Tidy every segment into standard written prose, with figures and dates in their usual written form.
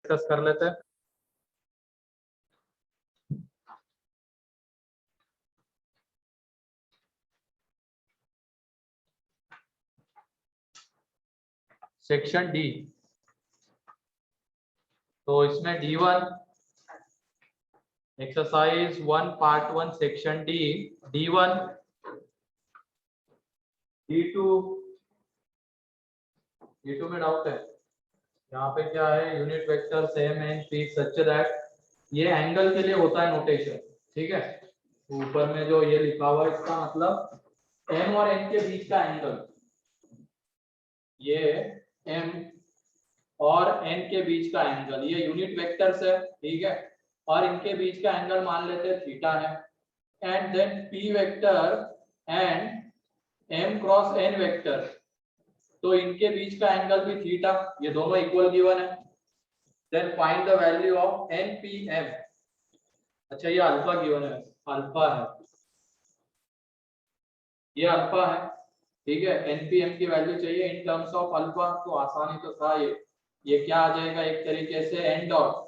Discuss कर लेते हैं। सेक्शन डी, तो इसमें D1 exercise 1 part 1 section D, D1 D2 में डाउट है। यहाँ पे क्या है, unit vector same and P such that, ये एंगल के लिए होता है नोटेशन, ठीक है। ऊपर में जो ये लिखा हुआ है इसका मतलब एम और एन के बीच का एंगल, ये एम और एन के बीच का एंगल, ये यूनिट वेक्टर्स है, ठीक है। और इनके बीच का एंगल मान लेते हैं थीटा है। And then p vector and m cross n vector, तो इनके बीच का एंगल भी थीटा, ये दोनों इक्वल गिवन है। Then find the value of n p m. अच्छा ये अल्फा गिवन है, अल्फा है, ये अल्फा है, ठीक है। एनपीएम की वैल्यू चाहिए इन टर्म्स ऑफ अल्फा, तो आसानी तो था ये क्या आ जाएगा एक तरीके से n dot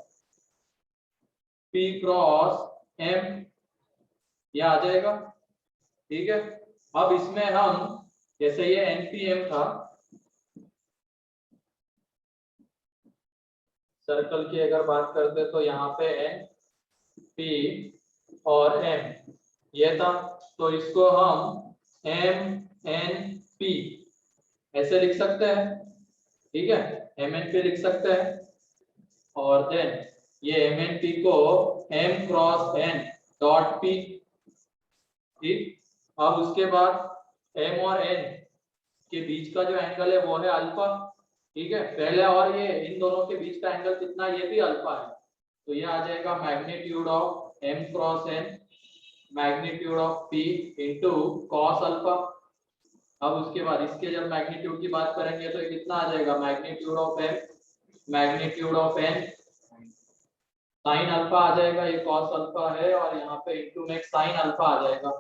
p cross m, ये आ जाएगा, ठीक है। अब इसमें हम जैसे ये एनपीएम था, सर्कल की अगर बात करते तो यहाँ पे एन पी और एम ये था, तो इसको हम एम एन पी ऐसे लिख सकते हैं, ठीक है, एम एन पी लिख सकते हैं। और देन ये एम एन पी को m cross n dot p, ठीक। अब उसके बाद एम और एन के बीच का जो एंगल है वो है अल्फा, ठीक है। पहले और ये इन दोनों के बीच का एंगल कितना, ये भी अल्फा है, तो ये आ जाएगा magnitude of m cross n magnitude of p into cos alpha. अब उसके बाद इसके जब मैग्नीट्यूड की बात करेंगे तो ये कितना आ जाएगा, magnitude of M magnitude of N sine alpha आ जाएगा, ये कॉस अल्फा है, और यहाँ पे इंटू में साइन अल्फा आ जाएगा।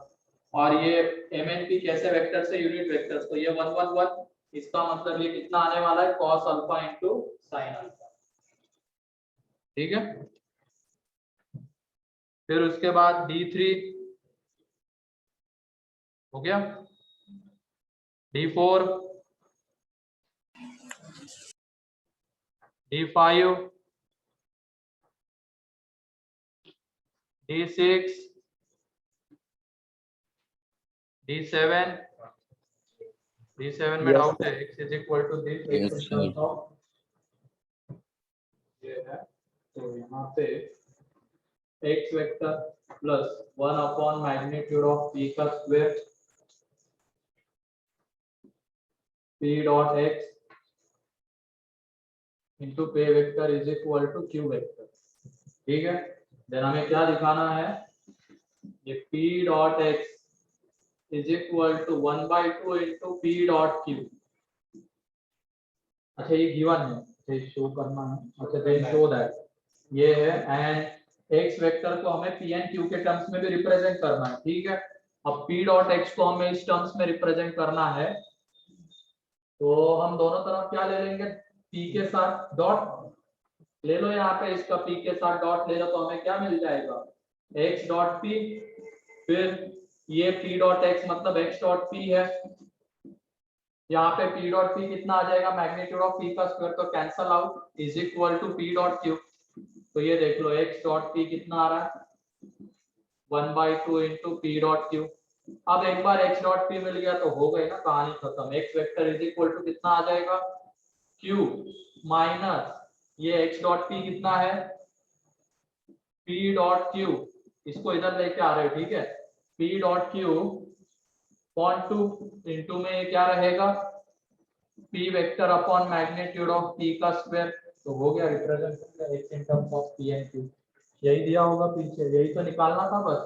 और ये एम एन पी कैसे वेक्टर से यूनिट वेक्टर, तो ये 1 1 1, इसका मतलब ये कितना आने वाला है, cos alpha into sine alpha, ठीक है। फिर उसके बाद D3 हो गया, D4 D5 D6 D7 D7 में डाउट है, x is equal to this, x in terms of ये है, तो यहाँ पे x vector plus 1 upon magnitude of p का square p dot x into P vector is equal to q vector, ठीक है। देन हमें क्या दिखाना है, ये p dot x is equal to 1/2 into p dot q। अच्छा ये गिवन है, तो शो करना है। अच्छा देन शो दैट ये है, एंड x वेक्टर को हमें p एंड q के टर्म्स में भी रिप्रेजेंट करना है, ठीक है। अब p डॉट x को हमें इस टर्म्स में रिप्रेजेंट करना है, तो हम दोनों तरफ क्या ले लेंगे, p के साथ डॉट ले लो, यहाँ पे इसका p के साथ डॉट ले लो, तो हमें क्या मिल जाएगा, x डॉट p, फिर ये p डॉट x मतलब x डॉट p है, यहाँ पे p डॉट p कितना आ जाएगा, मैग्नीट्यूड ऑफ p का स्क्वायर, तो cancel out is equal to p dot q। तो ये देख लो x डॉट p कितना आ रहा है, 1/2 इंटू p डॉट q। अब एक बार x डॉट p मिल गया तो हो गई ना कहानी खत्म, x vector is equal to कितना आ जाएगा, q माइनस ये x डॉट p कितना है, p डॉट q, इसको इधर लेके आ रहे हो, ठीक है। p dot q upon 2 into में ये क्या रहेगा, p vector upon magnitude of p का स्क्वायर, तो हो गया represent x in terms of p and q। यही दिया होगा पीछे, यही तो निकालना था बस,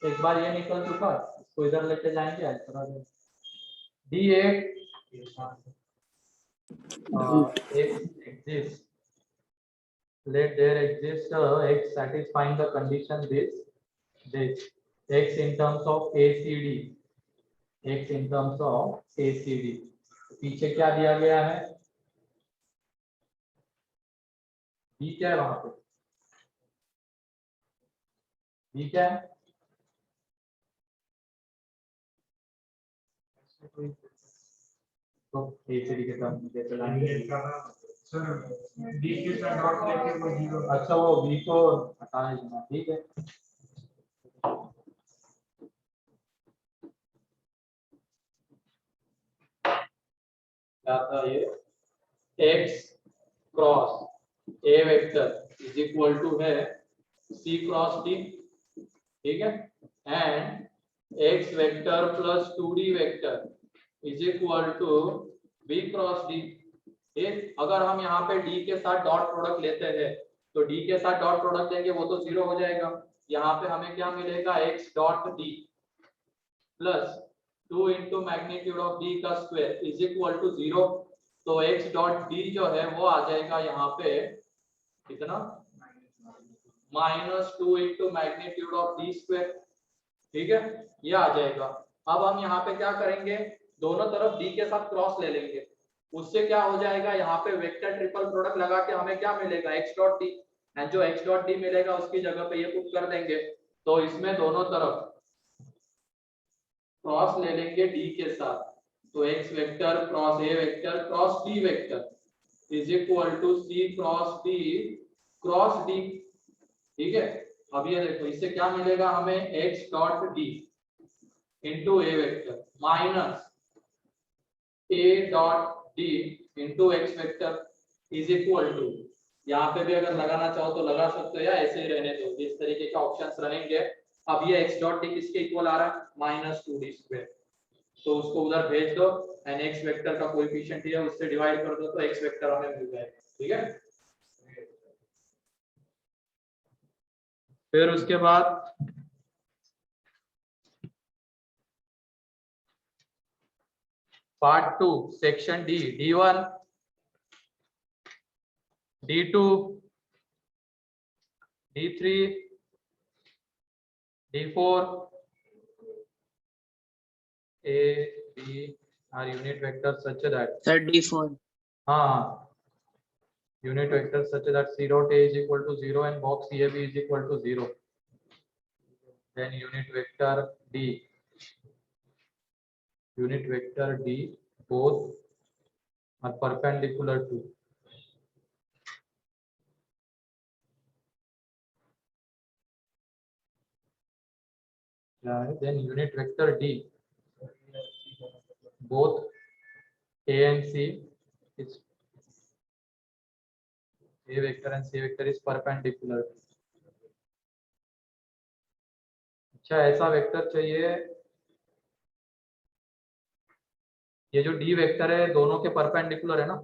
एक बार ये निकल चुका, इसको इधर लेके जाएंगे आंसर आ जाएगा। D8 x exists, let there exist x satisfying the condition this x in terms of ACD, x in terms of ACD। पीछे क्या दिया गया है, बी क्या है वहां पे, बी क्या है, तो एसीडी के साथ जैसे लाएंगे सर डी के साथ डॉट लेके वो 0। अच्छा वो बी को हटाने देना, ठीक है। क्या था ये, x cross a vector is equal to है सी क्रॉस डी, ठीक है, and x vector plus 2d vector is equal to b cross d. अगर हम यहाँ पे डी के साथ डॉट प्रोडक्ट लेते हैं तो डी के साथ डॉट प्रोडक्ट लेंगे वो तो 0 हो जाएगा। यहाँ पे हमें क्या मिलेगा, x dot D plus 2 into magnitude of D का स्क्वायर इज इक्वल टू 0। तो एक्स डॉट डी जो है वो आ जाएगा यहाँ पे कितना, -2 into magnitude of D square, ठीक है, ये आ जाएगा। अब हम यहाँ पे क्या करेंगे, दोनों तरफ डी के साथ क्रॉस ले लेंगे, उससे क्या हो जाएगा, यहाँ पे वेक्टर ट्रिपल प्रोडक्ट लगा के हमें क्या मिलेगा, एक्स डॉट डी, एंड जो एक्स डॉट डी मिलेगा उसकी जगह पे ये पुट कर देंगे। तो इसमें दोनों तरफ क्रॉस ले लेंगे डी के साथ, तो x vector cross a vector cross d vector is equal to c cross d, ठीक है। अब ये देखो इससे क्या मिलेगा हमें, x dot d into a vector minus a dot d into x vector is equal to, यहाँ पे भी अगर लगाना चाहो तो लगा सकते हो या ऐसे ही रहने दो, जिस तरीके के ऑप्शंस रहेंगे। अब ये एक्स डॉट डी किसके इक्वल आ रहा है, -2d स्क्वायर, तो उसको उधर भेज दो एंड एक्स वेक्टर का कोएफिशिएंट है उससे डिवाइड कर दो तो एक्स वेक्टर हमें मिल जाएगा, ठीक है। फिर उसके बाद part 2 section D, D1 D2 D3 D4 A B are unit vectors such that Sir, D4. हाँ unit vectors such that C dot A is equal to 0 and box CAB is equal to 0. Then unit vector D both are perpendicular to then unit vector D both A and C is A vector and C vector is perpendicular. अच्छा ऐसा vector चाहिए, ये जो D vector है दोनों के perpendicular है ना,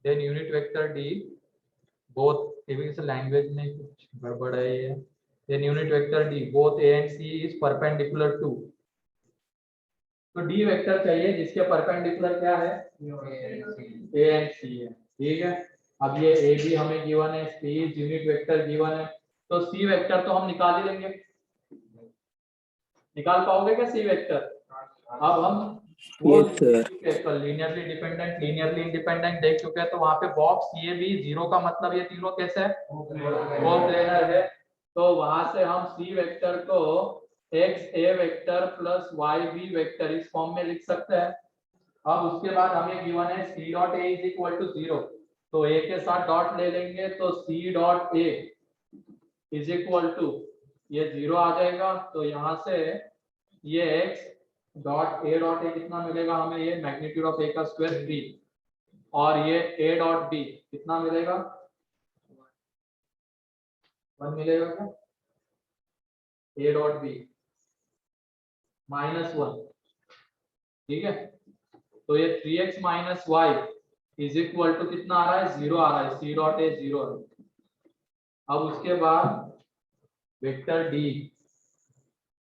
then unit vector D both, language में कुछ गड़बड़ है ये, then unit vector D both A and C is perpendicular to, तो D वेक्टर चाहिए जिसके परपेंडिकुलर क्या है, A and C है, ठीक है। अब ये A भी हमें गिवन है, C यूनिट वेक्टर गिवन है, तो C वेक्टर तो हम निकाल ही लेंगे, निकाल पाओगे क्या C वेक्टर। अब हम वो लीनियरली डिपेंडेंट लीनियरली इंडिपेंडेंट देख चुके हैं, तो वहां पे बॉक्स ये भी 0 का मतलब ये तीनों कैसे है, वो प्लेनर है, तो वहां से हम C वेक्टर को X A vector plus Y B vector इस फॉर्म में लिख सकते हैं। अब उसके बाद हमें गिवन है c dot a is equal to 0, तो ए के साथ डॉट ले लेंगे, तो c dot a is equal to ये 0 आ जाएगा, तो यहाँ से ये x डॉट ए कितना मिलेगा हमें, ये मैग्नीट्यूड ऑफ ए का स्क्वायर 3, और ये a डॉट बी कितना मिलेगा, 1 मिलेगा क्या, a डॉट बी -1, ठीक है। तो ये 3x minus y is equal to कितना आ रहा है, 0 आ रहा है, सी डॉट ए 0 है। अब उसके बाद वेक्टर डी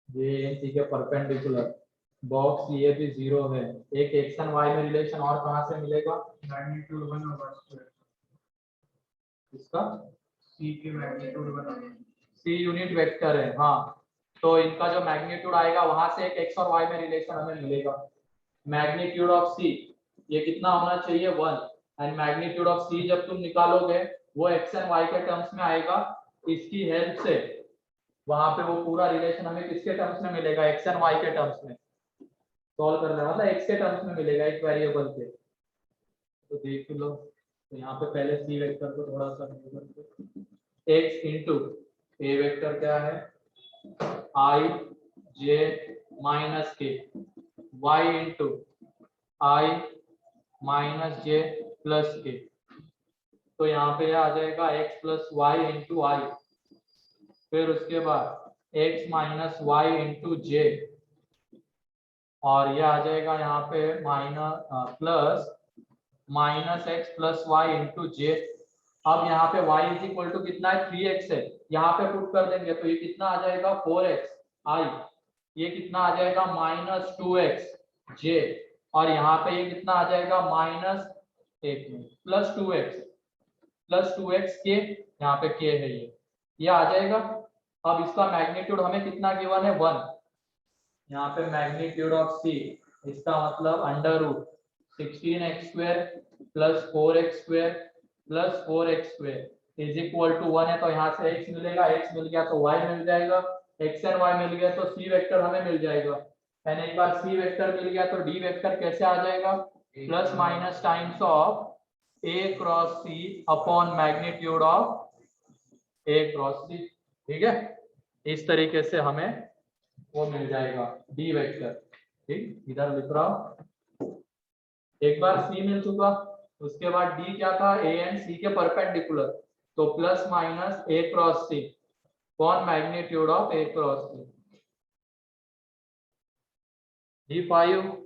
ये सी के परपेंडिकुलर बॉक्स ये भी 0 है, एक एक्स एंड वाई में रिलेशन और कहां से मिलेगा, मैग्नीट्यूड 1 होगा इसका सी के मैग्नीट्यूड 1 सी यूनिट वेक्टर है, हाँ, तो इनका जो मैग्नीट्यूड आएगा वहां से एक एक्स और वाई में रिलेशन हमें मिलेगा। मैग्नीट्यूड ऑफ सी ये कितना होना चाहिए, 1, एंड मैग्नीट्यूड ऑफ सी जब तुम निकालोगे वो एक्स एंड वाई के टर्म्स में आएगा। इसकी हेल्प से वहां पे वो पूरा रिलेशन हमें किसके टर्म्स में मिलेगा, एक्स एंड वाई के टर्म्स में सॉल्व करना है, मतलब एक्स के टर्म्स में मिलेगा एक वेरिएबल पे। तो देख लो, तो यहाँ पे पहले सी वेक्टर को थोड़ा सा एक्स इंटू ए वेक्टर क्या है I J minus K, Y into I minus J plus K. तो यहाँ पे आ जाएगा x plus Y into I, फिर उसके बाद x minus Y into J, और ये आ जाएगा यहाँ पे plus minus X plus Y into J. अब यहाँ पे y इज इक्वल टू कितना है 3x है, यहाँ पे पुट कर देंगे तो ये कितना आ जाएगा 4x आई, ये कितना आ जाएगा माइनस 2x जे, और यहाँ पे ये कितना आ जाएगा माइनस प्लस टू एक्स के, यहाँ पे के है ये आ जाएगा। अब इसका मैग्नीट्यूड हमें कितना गिवन है 1, यहाँ पे मैग्नीट्यूड ऑफ सी इसका मतलब under root 16x² plus 4x² plus 4x² is equal to 1 है। तो यहाँ से x मिलेगा, x मिल गया तो y मिल जाएगा, x एंड y मिल गया तो c वेक्टर हमें मिल जाएगा। एंड एक बार c वेक्टर मिल गया तो d वेक्टर कैसे आ जाएगा, plus minus times of a cross c upon magnitude of a cross c। ठीक है, इस तरीके से हमें वो मिल जाएगा d वेक्टर। ठीक, इधर लिख रहा हूं, एक बार c मिल चुका, उसके बाद d क्या था a एंड c के परपेंडिकुलर, तो plus minus a cross c upon magnitude of a cross c। d5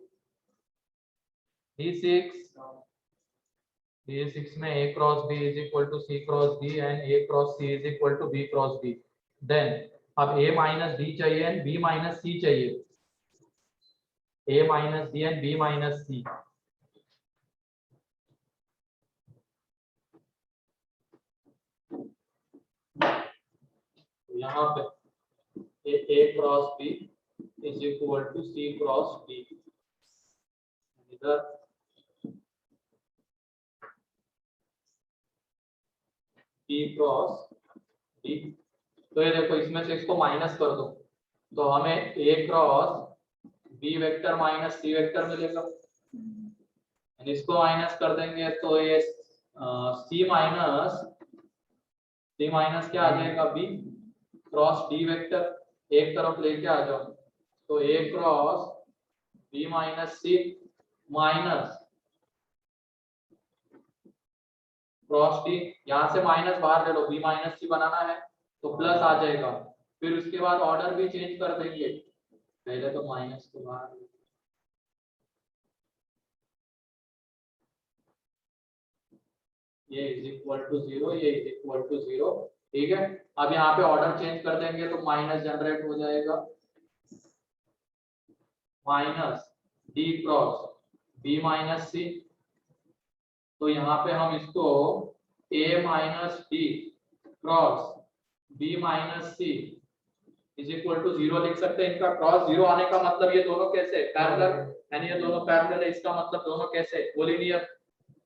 d6 में a cross b is equal to c cross b and a cross c is equal to b cross b। Then अब a minus d चाहिए and b minus c चाहिए, a minus d and b minus c। यहाँ पे a cross b is equal to c cross d, इधर b cross d। तो ये देखो इसमें से इसको माइनस कर दो तो हमें a cross b vector minus c vector मिलेगा, इसको माइनस कर देंगे तो ये c माइनस क्या आ जाएगा b क्रॉस d वेक्टर एक तरफ लेके आ जाओ, तो a cross b minus c minus cross d, यहाँ से माइनस बाहर ले लो, b माइनस c बनाना है तो प्लस आ जाएगा। फिर उसके बाद ऑर्डर भी चेंज कर देंगे, पहले तो माइनस के बाहर, ये इज इक्वल टू 0, ये इज इक्वल टू 0। ठीक है, अब यहाँ पे ऑर्डर चेंज कर देंगे तो माइनस जनरेट हो जाएगा, minus d cross b minus c। तो यहाँ पे हम इसको a minus d cross b minus c is equal to 0 लिख सकते हैं। इनका क्रॉस 0 आने का मतलब ये दोनों कैसे पैरेलल, यानी ये दोनों पैरेलल है, इसका मतलब दोनों कैसे कोलिनियर,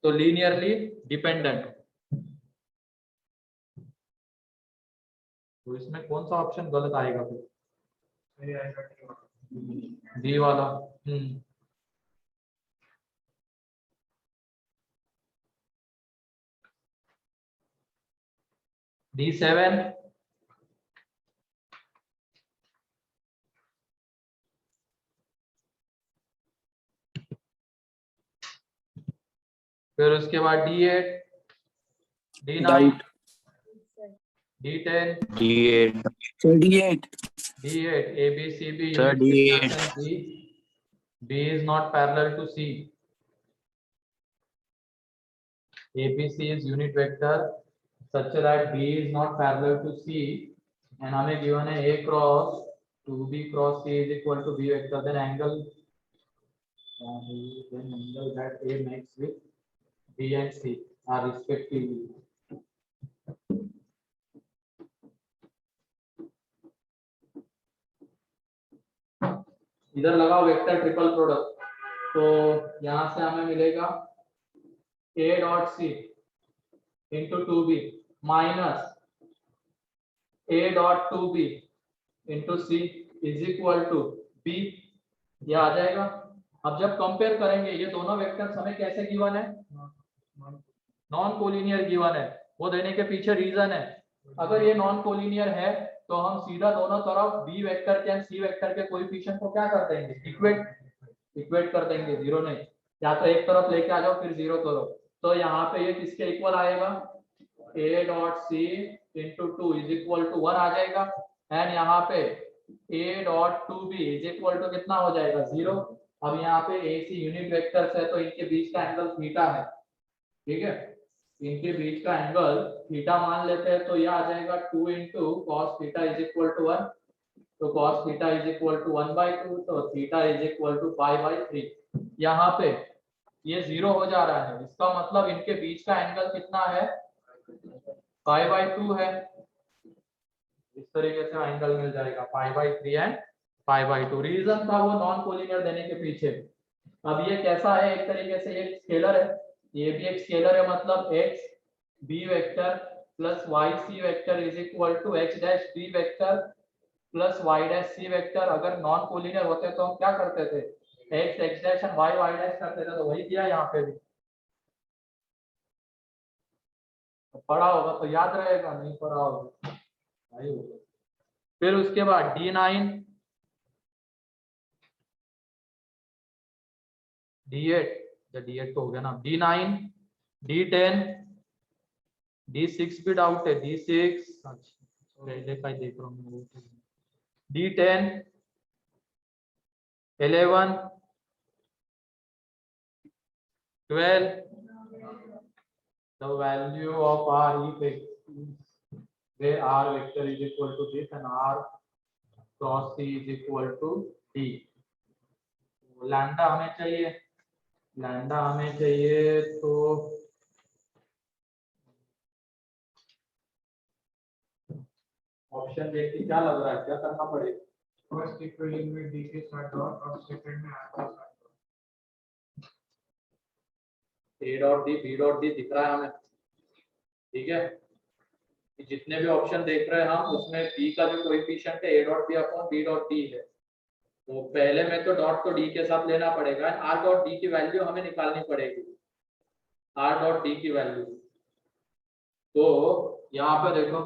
तो लीनियरली डिपेंडेंट। तो इसमें कौन सा ऑप्शन गलत आएगा फिर, डी वाला। D7 फिर उसके बाद D8 D9 D10 D8 D8 A B C B Sir, unit D8 sequence B is not parallel to C, ABC is unit vector such that B is not parallel to C, and हमें given है A cross 2B cross C is equal to B vector, then angle that A makes with B and C are respectively. इधर लगाओ vector triple product, तो यहाँ से हमें मिलेगा A dot C into 2b minus A dot 2b into c is equal to b, ये आ जाएगा। अब जब कंपेयर करेंगे ये दोनों वेक्टर्स हमें कैसे गिवन है, नॉन कोलिनियर गिवन है। वो देने के पीछे रीजन है, अगर ये नॉन कोलिनियर है तो हम सीधा दोनों तरफ बी वेक्टर के एंड सी वेक्टर के कोएफिशिएंट को क्या कर देंगे, इक्वेट कर देंगे, जीरो नहीं, या तो एक तरफ लेके आ जाओ फिर जीरो करो। तो यहाँ पे ये किसके इक्वल आएगा, a dot C into 2 is equal to 1 आ जाएगा, एंड यहाँ पे a dot 2b is equal to कितना हो जाएगा, 0। अब यहाँ पे ए सी यूनिट वेक्टर्स है तो इनके बीच का एंगल थीटा है, ठीक है, इनके बीच का एंगल थीटा मान लेते हैं, तो यह आ जाएगा 2 into cos theta is equal to 1, तो cos theta is equal to 1/2, तो थीटा इज इक्वल टू 5/3। यहाँ पे ये 0 हो जा रहा है, इसका मतलब इनके बीच का एंगल कितना है, 5/2 है। इस तरीके से एंगल मिल जाएगा 5/3 एंड 5/2। रीजन था वो नॉन कोलिनियर देने के पीछे। अब ये कैसा है, एक तरीके से ये स्केलर है, ये भी एक स्केलर है, मतलब x b vector plus y c vector is equal to x dash b vector plus y dash c vector. अगर नॉन कोलिनियर होते तो हम क्या करते थे, x dash and y dash करते थे, तो वही किया यहाँ पे भी। तो पढ़ा होगा तो याद रहेगा, नहीं पढ़ा होगा नहीं होगा। फिर उसके बाद D9 D8, D8 तो हो गया ना, D9 D10 D6 भी डाउट है, D6 पहले का ही देख रहा हूँ, D10 11 12 the value of r if where r vector is equal to this and r cross c is equal to d। Lambda हमें चाहिए, लैम्डा हमें चाहिए तो ऑप्शन देख के क्या लग रहा है, क्या करना पड़ेगा, फर्स्ट इक्वेशन में d के साथ डॉट और सेकंड में r के साथ dot. a dot d b dot d दिख रहा है हमें, ठीक है, जितने भी ऑप्शन देख रहे हैं हम उसमें b का जो कोएफिशिएंट है a dot b upon b dot d है, तो पहले में तो डॉट को d के साथ लेना पड़ेगा, r डॉट d की वैल्यू हमें निकालनी पड़ेगी, r डॉट d की वैल्यू। तो यहाँ पे देखो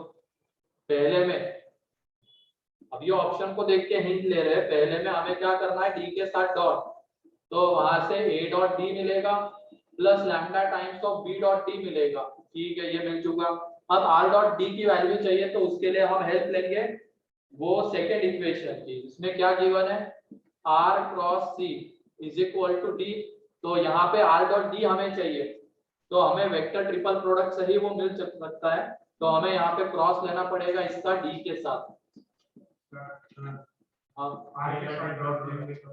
पहले में, अब ये ऑप्शन को देख के हिंट ले रहे हैं, पहले में हमें क्या करना है, d के साथ डॉट, तो वहां से a डॉट d मिलेगा plus lambda times of b dot d मिलेगा, ठीक है, ये मिल चुका। अब r डॉट d की वैल्यू चाहिए तो उसके लिए हम हेल्प लेंगे वो सेकेंड इक्वेशन की, इसमें क्या गिवन है, r cross c is equal to d, तो यहाँ पे r डॉट d हमें चाहिए, तो हमें वेक्टर ट्रिपल प्रोडक्ट से ही वो मिल सकता है, तो हमें यहाँ पे क्रॉस लेना पड़ेगा इसका d के साथ। r के साथ डॉट लेंगे तो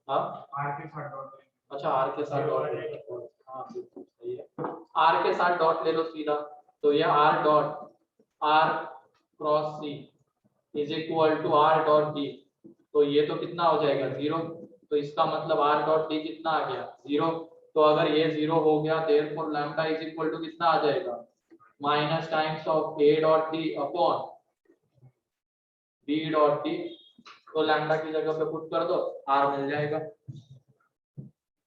r के साथ डॉट लेंगे, अच्छा r के साथ डॉट ले लो, हाँ बिल्कुल सही है, r के साथ डॉट ले लो सीधा, तो ये r dot r cross c is equal to r dot d, तो ये तो कितना हो जाएगा 0, तो इसका मतलब r डॉट d कितना आ गया 0, तो अगर ये 0 हो गया therefore lambda is equal to कितना आ जाएगा, minus times of a dot d upon b dot d, तो लैम्डा की जगह पे पुट कर दो r मिल जाएगा,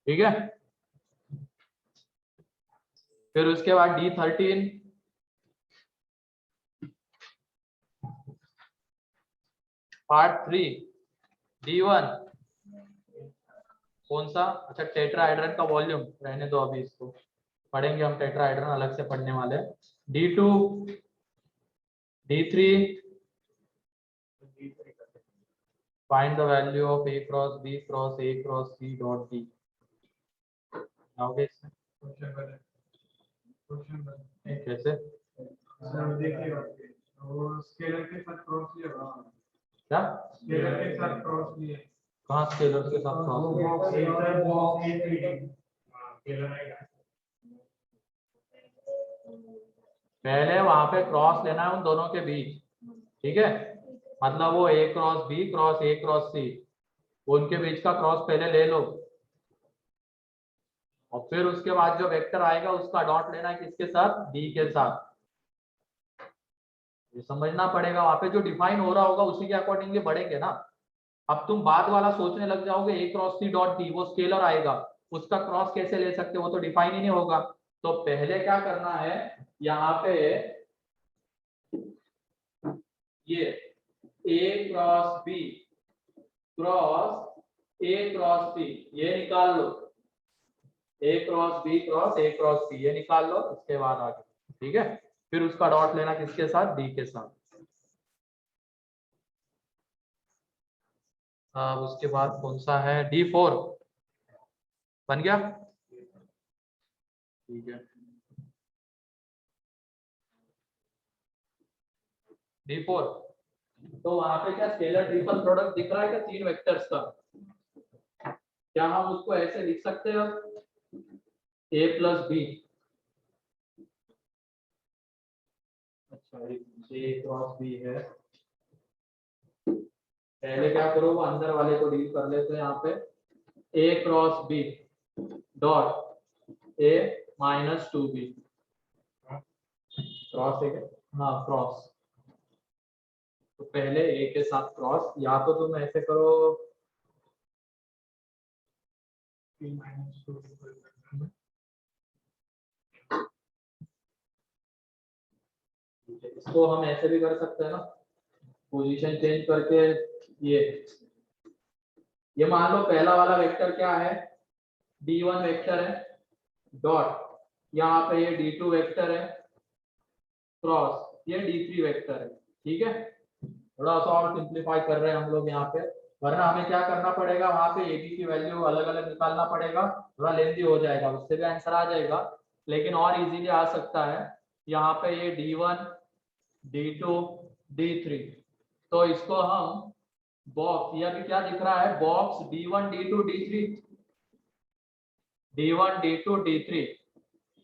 ठीक है। फिर उसके बाद D13 पार्ट 3 D1 कौन सा, अच्छा टेट्राहेड्रन का वॉल्यूम, रहने दो अभी इसको पढ़ेंगे हम, टेट्राहेड्रन अलग से पढ़ने वाले। D2 D3 find the value of a cross b cross a cross c dot d। आओगे इसमें क्वेश्चन कैसे, सर देखिए वो स्केलर के साथ क्रॉस लिया, क्या स्केलर के साथ क्रॉस लिए, कहाँ स्केलर के साथ क्रॉस, पहले वहां पे क्रॉस लेना है उन दोनों के बीच, ठीक है, मतलब वो a cross b cross a cross c, उनके बीच का क्रॉस पहले ले लो, और फिर उसके बाद जो वेक्टर आएगा उसका डॉट लेना है किसके साथ, डी के साथ। ये समझना पड़ेगा, वहां पे जो डिफाइन हो रहा होगा उसी के अकॉर्डिंगली बढ़ेंगे ना। अब तुम बाद वाला सोचने लग जाओगे ए क्रॉस सी डॉट डी, वो स्केलर आएगा, उसका क्रॉस कैसे ले सकते हो, वो तो डिफाइन ही नहीं होगा। तो पहले क्या करना है, यहाँ पे ये A cross B cross A cross B ये निकाल लो, A cross B cross A cross B ये निकाल लो, इसके बाद आगे, ठीक है। फिर उसका डॉट लेना किसके साथ, डी के साथ। अब उसके बाद कौन सा है, D4 बन गया, ठीक है। D4 तो वहां पे क्या स्केलर ट्रिपल प्रोडक्ट दिख रहा है क्या, 3 वेक्टर्स का। क्या हम उसको ऐसे लिख सकते हैं, a प्लस बी, अच्छा a क्रॉस बी है। पहले क्या करो, वो अंदर वाले को डील कर लेते हैं। यहाँ पे a cross b dot a minus 2b, cross है क्या, हाँ क्रॉस। तो पहले a के साथ क्रॉस, या तो तुम ऐसे करो, P minus 2 इसको हम ऐसे भी कर सकते हैं ना, पोजीशन चेंज करके। ये मान लो पहला वाला वेक्टर क्या है, d1 वेक्टर है डॉट, यहाँ पे ये d2 वेक्टर है क्रॉस, ये d3 वेक्टर है, ठीक है। थोड़ा सा और सिंप्लीफाई कर रहे हैं हम लोग यहाँ पे, वरना हमें क्या करना पड़ेगा, वहां पे ए बी की वैल्यू अलग अलग निकालना पड़ेगा, थोड़ा लेंथी हो जाएगा, उससे भी आंसर आ जाएगा, लेकिन और इजीली आ सकता है। यहाँ पे ये d1 d2 d3, तो इसको हम बॉक्स, ये अभी क्या दिख रहा है, box d1 d2 d3, d1 d2 d3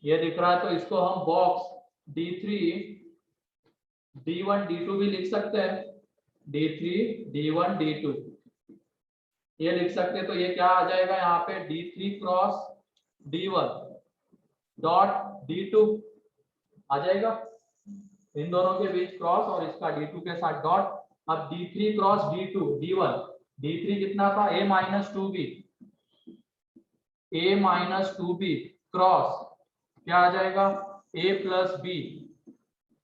ये दिख रहा है, तो इसको हम बॉक्स d3 d1 d2 भी लिख सकते हैं, d3 d1 d2 ये लिख सकते हैं। तो ये क्या आ जाएगा, यहाँ पे d3 cross d1 dot d2 आ जाएगा, इन दोनों के बीच क्रॉस और इसका d2 के साथ डॉट। अब d3 cross d2 d1, d3 कितना था, a minus 2b, a minus 2b cross क्या आ जाएगा, a प्लस b,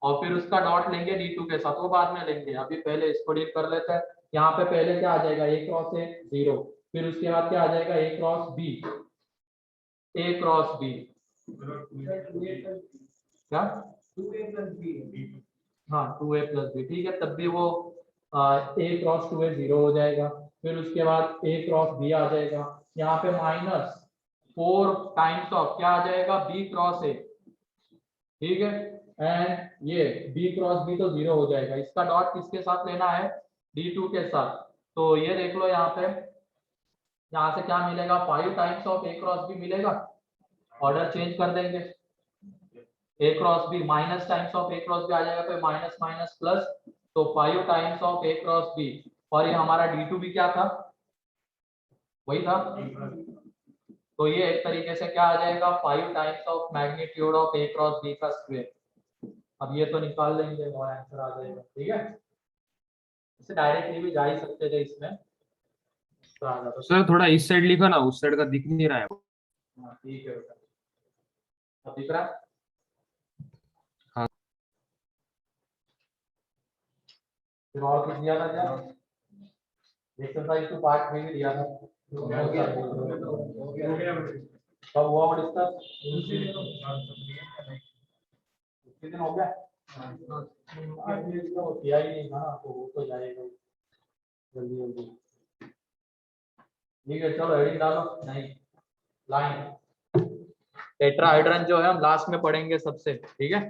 और फिर उसका डॉट लेंगे d2 के साथ, वो बाद में लेंगे, अभी पहले इसको डील कर लेते हैं। यहाँ पे पहले क्या आ जाएगा, a क्रॉस a 0, फिर उसके बाद क्या आ जाएगा, a cross b, a cross b क्या, 2a plus b हाँ 2a प्लस बी, ठीक है, तब भी वो a क्रॉस 2a 0 हो जाएगा। फिर उसके बाद a क्रॉस b आ जाएगा, यहाँ पे माइनस 4 टाइम्स ऑफ क्या आ जाएगा, b क्रॉस a, ठीक है। एंड ये b क्रॉस b तो 0 हो जाएगा, इसका डॉट किसके साथ लेना है, d2 के साथ। तो ये देख लो यहाँ पे, यहाँ से क्या मिलेगा, 5 times of a cross b मिलेगा, ऑर्डर चेंज कर देंगे, a cross b minus times of a cross b आ जाएगा, तो माइनस माइनस प्लस, तो 5 times of a cross b, और ये हमारा d2 भी क्या था, वही था। तो ये एक तरीके से क्या आ जाएगा, 5 times of magnitude of a cross b का स्क्वायर। अब ये तो निकाल लेंगे और आंसर आ जाएगा, ठीक है। इसे डायरेक्टली भी जा ही सकते थे इसमें, तो आ जाता। सर थोड़ा इस साइड लिखा ना, उस साइड का दिख नहीं रहा है। हाँ ठीक है बेटा, अब दिख रहा है। हाँ। फिर और कुछ दिया था क्या, एक्सरसाइज टू पार्ट 3 भी दिया था, कब हुआ वो डिस्कस, कितने दिन हो गया, वो किया ही नहीं था ना, तो वो तो जाएगा जल्दी जल्दी। ठीक है चलो हेडिंग डालो, नहीं लाइन, टेट्राहाइड्रन जो है हम लास्ट में पढ़ेंगे सबसे, ठीक है।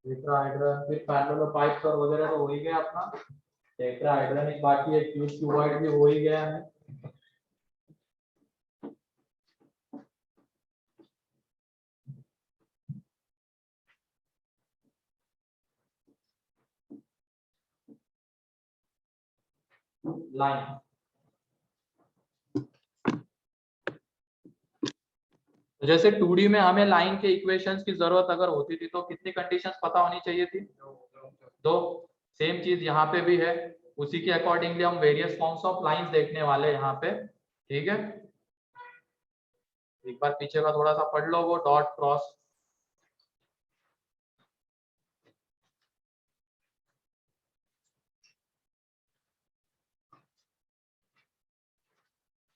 टेट्राहाइड्रन, फिर पैरेलल पाइप्स और वगैरह तो हो ही गया अपना, टेट्राहाइड्रन एक बाकी है, क्यूबॉइड भी हो ही गया है। लाइन तो जैसे 2D में हमें लाइन के इक्वेशंस की जरूरत अगर होती थी तो कितनी कंडीशंस पता होनी चाहिए थी? दो। सेम चीज यहाँ पे भी है, उसी के अकॉर्डिंगली हम वेरियस फॉर्म्स ऑफ लाइंस देखने वाले यहाँ पे। ठीक है, एक बार पीछे का थोड़ा सा पढ़ लो, वो डॉट क्रॉस।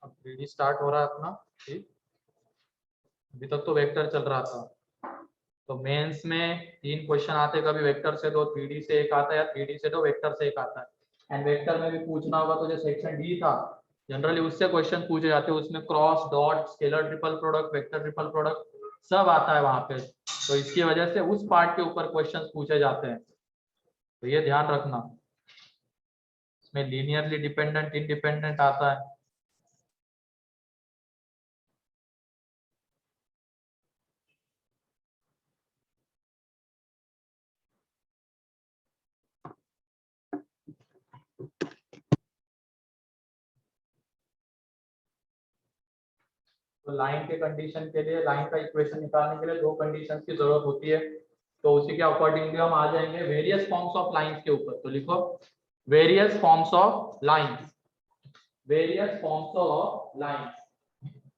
अब 3D स्टार्ट हो रहा है अपना। ठीक, अभी तक तो वेक्टर चल रहा था। तो मेंस में 3 क्वेश्चन आते, कभी वेक्टर से 2, 3D से 1 आता है, या 3D से 2, वेक्टर से 1 आता है। एंड वेक्टर में भी पूछना होगा तो जो सेक्शन डी था जनरली उससे क्वेश्चन पूछे जाते हैं, उसमें cross, dot, scalar triple product, vector triple product सब आता है वहां पे। तो इसकी वजह से उस पार्ट के ऊपर क्वेश्चन पूछे जाते हैं, तो ये ध्यान रखना। इसमें लीनियरली डिपेंडेंट, इंडिपेंडेंट आता है। तो लाइन के कंडीशन के लिए, लाइन का इक्वेशन निकालने के लिए 2 कंडीशंस की जरूरत होती है। तो उसी के अकॉर्डिंगली हम आ जाएंगे वेरियस फॉर्म्स ऑफ लाइंस के ऊपर। तो लिखो various forms of lines, various forms of lines.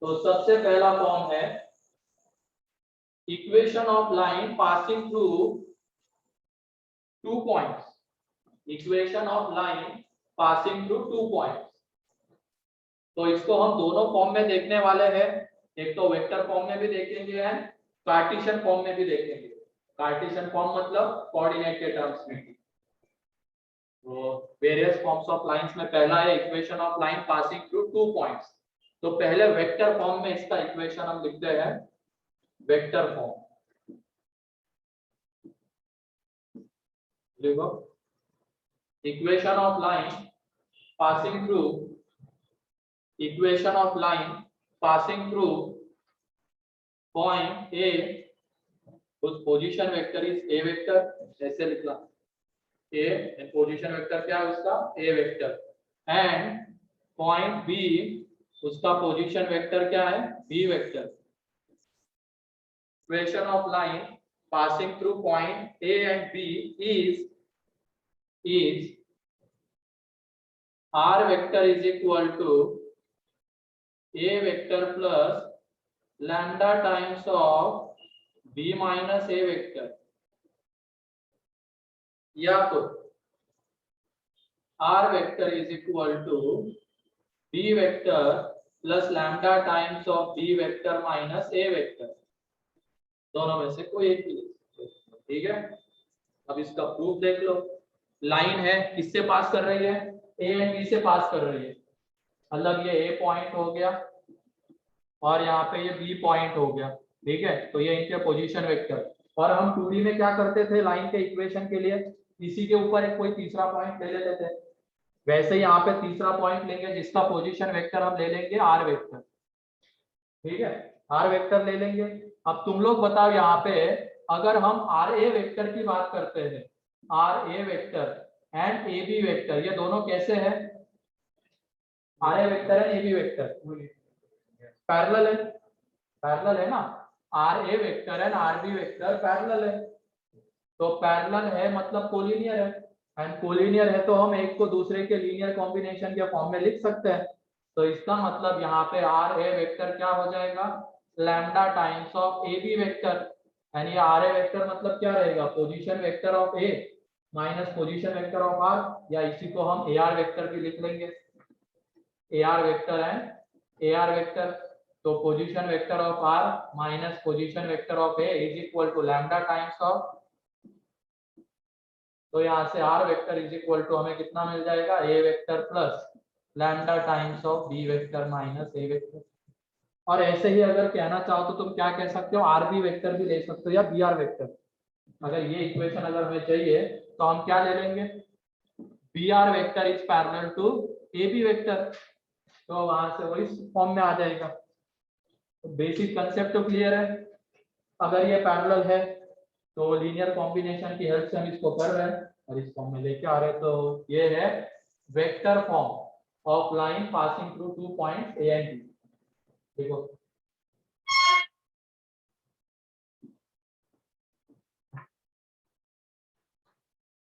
तो सबसे पहला फॉर्म है equation of line passing through 2 points, equation of line passing through 2 points. तो इसको हम दोनों फॉर्म में देखने वाले हैं, एक तो वेक्टर फॉर्म में भी देखेंगे एंड कार्टेशियन फॉर्म में भी देखेंगे। कार्टेशियन फॉर्म मतलब कोऑर्डिनेट के टर्म्स में। तो वेरियस फॉर्म्स ऑफ लाइंस में पहला है equation of line passing through 2 points. तो पहले वेक्टर फॉर्म में इसका इक्वेशन हम लिखते हैं, वेक्टर फॉर्म। देखो equation of line passing through, equation of line passing through point A, उस position vector is A vector, ऐसे लिखना ए, एंड पोजीशन वेक्टर क्या है उसका, A vector. And point B, उसका पोजीशन वेक्टर क्या है, B vector. Equation of line passing through point A and B is r vector is equal to a vector plus lambda times of b minus a vector, या तो r vector is equal to b vector plus lambda times of b vector minus a vector, दोनों में से कोई एक ही। ठीक है, अब इसका प्रूफ देख लो। लाइन है, किससे पास कर रही है, ए एंड बी से पास कर रही है। मतलब ये ए पॉइंट हो गया और यहाँ पे ये बी पॉइंट हो गया। ठीक है, तो ये इनके पोजीशन वेक्टर। और हम 2D में क्या करते थे लाइन के इक्वेशन के लिए, इसी के ऊपर एक कोई तीसरा पॉइंट ले लेते थे। वैसे ही यहाँ पे तीसरा पॉइंट लेंगे जिसका पोजीशन वेक्टर हम ले लेंगे आर वेक्टर। ठीक है, आर वेक्टर ले लेंगे। अब तुम लोग बताओ यहाँ पे अगर हम आर ए वेक्टर की बात करते हैं, r a vector and a b vector, ये दोनों कैसे है, r a vector and a b vector parallel है, पैरेलल है ना। R a vector and r b vector parallel है, तो पैरेलल है मतलब कोलिनियर है, एंड कोलिनियर है तो हम एक को दूसरे के लीनियर कॉम्बिनेशन के फॉर्म में लिख सकते हैं। तो इसका मतलब यहाँ पे आर ए वेक्टर क्या हो जाएगा, lambda times of a b vector. यानी ये आर ए वेक्टर मतलब क्या रहेगा, position vector of a minus position vector of r, या इसी को हम ए आर वेक्टर भी लिख लेंगे, A R vector and A R vector. तो position vector of R minus position vector of A is equal to lambda times of, तो यहाँ से R vector is equal to हमें कितना मिल जाएगा, A vector plus lambda times of B vector minus A vector. और ऐसे ही अगर कहना चाहो तो तुम क्या कह सकते हो, आर बी वेक्टर भी ले सकते हो या बी आर वेक्टर। अगर ये इक्वेशन अगर हमें चाहिए तो हम क्या ले लेंगे, b r vector is parallel to a b vector, तो वहां से वही फॉर्म में आ जाएगा। तो बेसिक कंसेप्ट तो क्लियर है। अगर ये पैरेलल है तो लीनियर कॉम्बिनेशन की हेल्प से हम इसको कर रहे हैं और इस फॉर्म में लेके आ रहे हैं। तो ये है vector form of line passing through 2 points a and b. देखो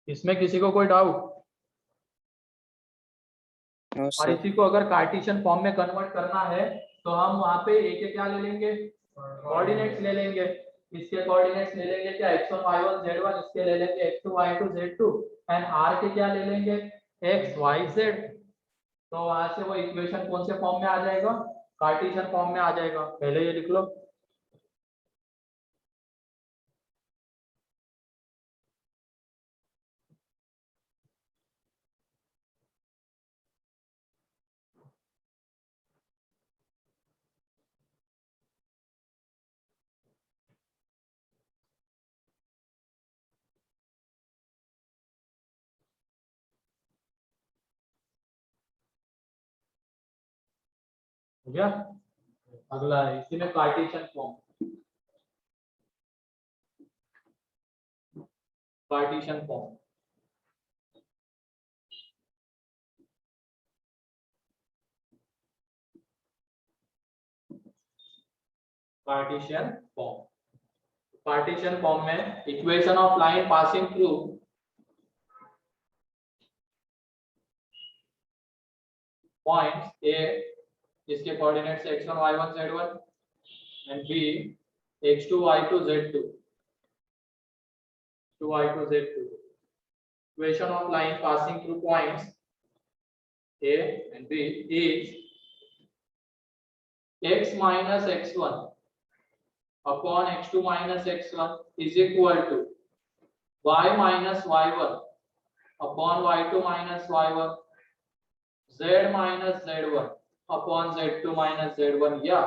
इसमें किसी को कोई डाउट? नो और सर। इसी को अगर कार्टेशियन फॉर्म में कन्वर्ट करना है तो हम वहां पे ए के क्या ले लेंगे? कोऑर्डिनेट्स ले लेंगे। इसके कोऑर्डिनेट्स ले लेंगे क्या? x1 y1 z1, इसके ले लेंगे x2 y2 z2, and r के क्या ले लेंगे? x y z। तो वहां से वो इक्वेशन कौन से फॉर्म में आ जाएगा? कार्टेशियन फॉर्म में आ जाएगा। पहले ये लिख लो। हो गया? अगला है इसी में Cartesian form. Cartesian form Cartesian form Cartesian form में equation of line passing through points A, इसके coordinates x1 y1 z1 and b x2 y2 z2, to y2 z2. Equation of line passing through points a and b is x minus x1 upon x2 minus x1 is equal to y minus y1 upon y2 minus y1, z minus z1 upon z2 minus z1, या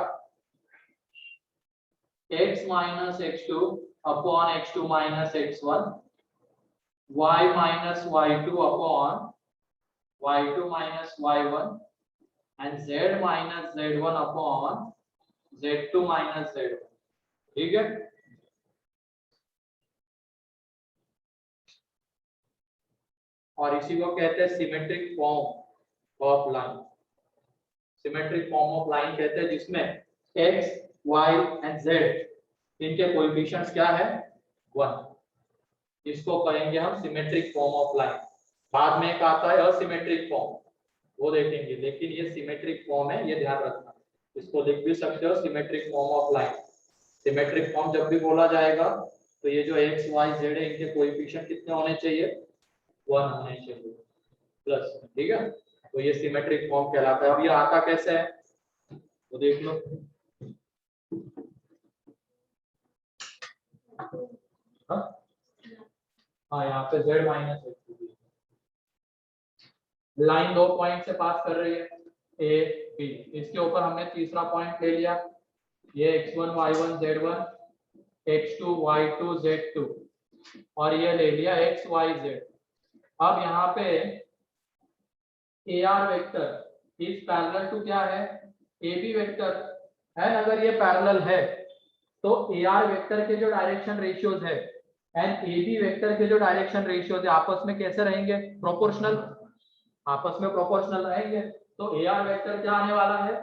x minus x2 upon x2 minus x1, y minus y2 upon y2 minus y1, and z minus z1 upon z2 minus z1। ठीक है? और इसी को कहते हैं symmetric form of line. Symmetric form of line कहते हैं जिसमें x, y एंड z इनके कोएफिशिएंट्स क्या है? 1। इसको कहेंगे हम सिमेट्रिक फॉर्म ऑफ लाइन। बाद में एक आता है असिमेट्रिक फॉर्म, वो देखेंगे, लेकिन ये सिमेट्रिक फॉर्म है, ये ध्यान रखना। इसको लिख भी सकते हो symmetric form of line. Symmetric form जब भी बोला जाएगा तो ये जो x, y, z है इनके कोएफिशिएंट कितने होने चाहिए? 1 होने चाहिए प्लस। ठीक है? तो ये सिमेट्रिक फॉर्म कहलाता है। अब ये आता कैसे है तो देख लो। हाँ, यहाँ पे z माइनस x, लाइन दो पॉइंट से पास कर रही है ए बी। इसके ऊपर हमने तीसरा पॉइंट ले लिया, ये x1 y1 z1, x2 y2 z2, और ये ले लिया x y z। अब यहाँ पे AR vector is parallel to क्या है? AB वेक्टर है। अगर ये पैरेलल है तो AR वेक्टर के जो डायरेक्शन रेशियोज है एंड AB वेक्टर के जो डायरेक्शन रेशियोज है आपस में कैसे रहेंगे? प्रोपोर्शनल। आपस में प्रोपोर्शनल रहेंगे। तो AR वेक्टर क्या आने वाला है?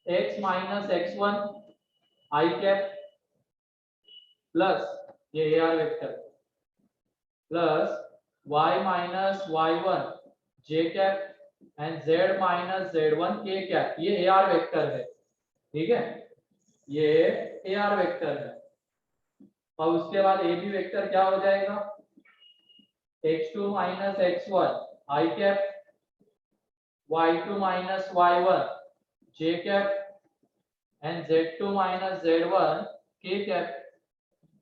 x minus x1 i cap plus ये AR vector plus y minus y1 j cap and z minus z1 k cap. ये AR वेक्टर है। ठीक है? ये AR वेक्टर है। और उसके बाद AB वेक्टर क्या हो जाएगा? x2 minus x1 i cap, y2 minus y1 j cap and z2 minus z1 k cap.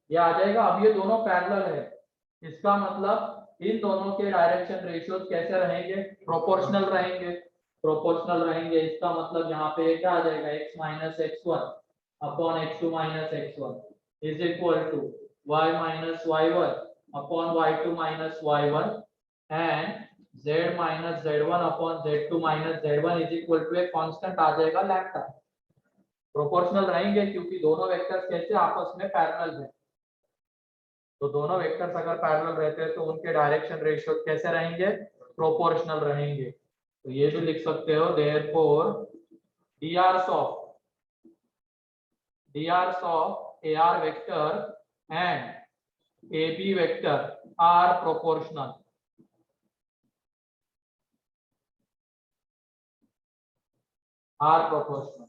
ये आ जाएगा। अब ये दोनों पैरेलल है, इसका मतलब इन दोनों के डायरेक्शन रेशियोज कैसे रहेंगे? प्रोपोर्शनल रहेंगे। प्रोपोर्शनल रहेंगे इसका मतलब यहाँ पे क्या आ जाएगा? x minus x1 upon x2 minus x1 is equal to y minus y1 upon y2 minus y1 and z minus z1 upon z2 minus z1 is equal to एक कांस्टेंट आ जाएगा लैम्डा। प्रोपोर्शनल रहेंगे क्योंकि दोनों vectors कैसे आपस में parallel है। तो दोनों वेक्टर्स अगर पैरेलल रहते हैं तो उनके डायरेक्शन रेशियो कैसे रहेंगे? प्रोपोर्शनल रहेंगे। तो ये भी लिख सकते हो therefore drs of AR vector and AB vector are proportional। Are proportional,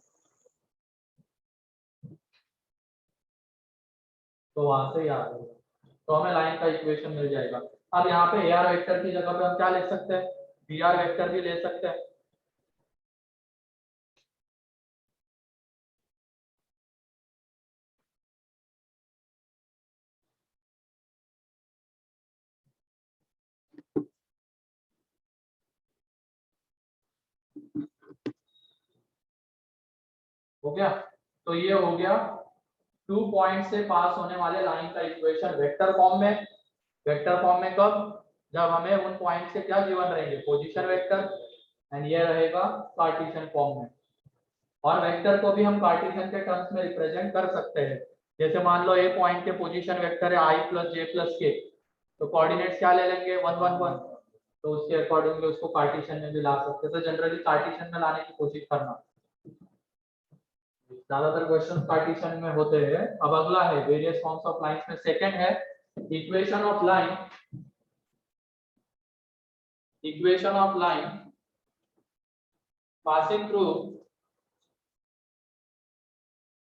तो वहां से याद होगा, तो हमें लाइन का इक्वेशन मिल जाएगा। अब यहाँ पे AR वेक्टर की जगह पे हम क्या लिख सकते हैं, BR वेक्टर भी ले सकते हैं। हो गया, तो ये हो गया 2 पॉइंट से पास होने वाले लाइन का इक्वेशन वेक्टर फॉर्म में। वेक्टर फॉर्म में कब, जब हमें उन पॉइंट से क्या गिवन रहेंगे, पोजीशन वेक्टर, एंड ये रहेगा कार्टेशियन फॉर्म में। और वेक्टर को भी हम कार्टेशियन के टर्म्स में रिप्रेजेंट कर सकते हैं। जैसे मान लो ए पॉइंट के पोजीशन वेक्टर है i + j + k, तो कोऑर्डिनेट्स क्या ले लेंगे 1 1 1, तो उसके अकॉर्डिंगली उसको कार्टेशियन में भी ला सकते हैं। तो जनरली कार्टेशियन में लाने की कोशिश करना, ज्यादातर क्वेश्चन कार्टेशियन में होते हैं। अब अगला है वेरियस फॉर्म्स ऑफ लाइंस में सेकंड है equation of line, equation of line passing through,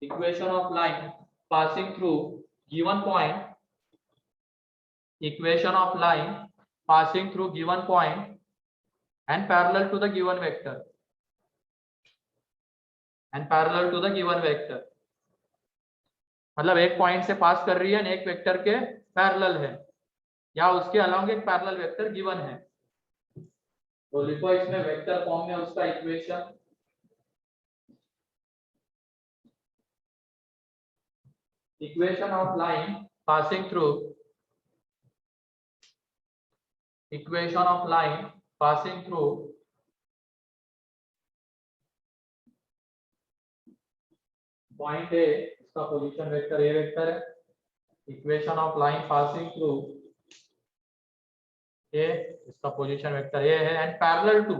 equation of line passing through given point, equation of line passing through given point and parallel to the given vector, and parallel to the given vector, मतलब एक point से पास कर रही है, एक vector के parallel है या उसके अलोंग एक पैरेलल वेक्टर गिवन है। तो लिखो इसमें वेक्टर फॉर्म में उसका equation, equation of line passing through, equation of line passing through point a, इसका पोजीशन वेक्टर ए वेक्टर है, equation of line passing through a, इसका पोजीशन वेक्टर ए है, and parallel to,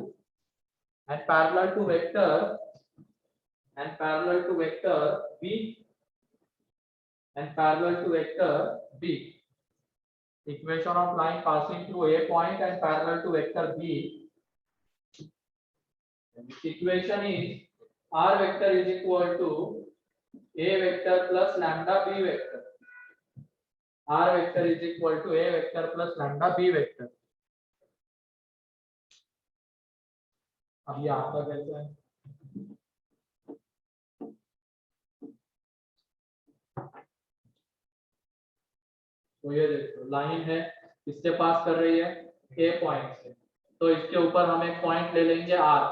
and parallel to vector, and parallel to vector b, and parallel to vector b, equation of line passing through a point and parallel to vector b, equation is r vector is equal to a vector plus lambda b vector, r vector is equal to a vector plus lambda b vector। अब ये आपका कैसे है, तो ये देखो line है, इससे पास कर रही है ए पॉइंट से, तो इसके ऊपर हम एक पॉइंट ले लेंगे r,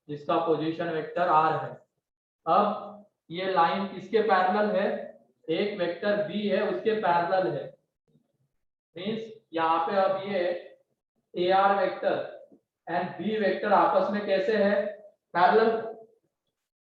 जिसका पोजीशन वेक्टर r है। अब ये लाइन किसके पैरेलल है, एक वेक्टर b है उसके पैरेलल है, मींस यहाँ पे अब ये AR vector and B vector आपस में कैसे है, पैरेलल।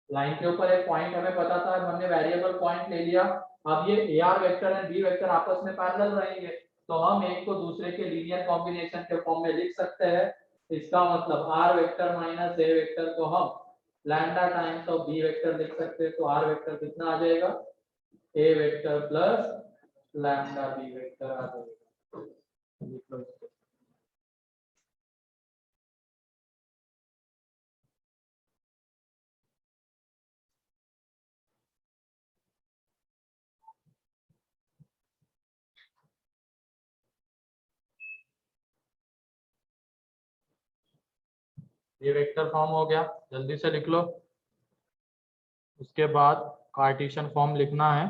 लाइन के ऊपर एक पॉइंट हमें पता था, हमने वेरिएबल पॉइंट ले लिया, अब ये AR vector and B vector आपस में पैरेलल रहेंगे, तो हम एक को दूसरे के लीनियर कॉम्बिनेशन के फॉर्म में लिख सकते हैं। इसका मतलब R vector minus A vector को हम lambda times of B vector लिख सकते हैं, तो R वेक्टर कितना आ जाएगा, A vector plus lambda B vector आ जाएगा। ये वेक्टर फॉर्म हो गया, जल्दी से लिख लो। उसके बाद कार्टेशियन फॉर्म लिखना है,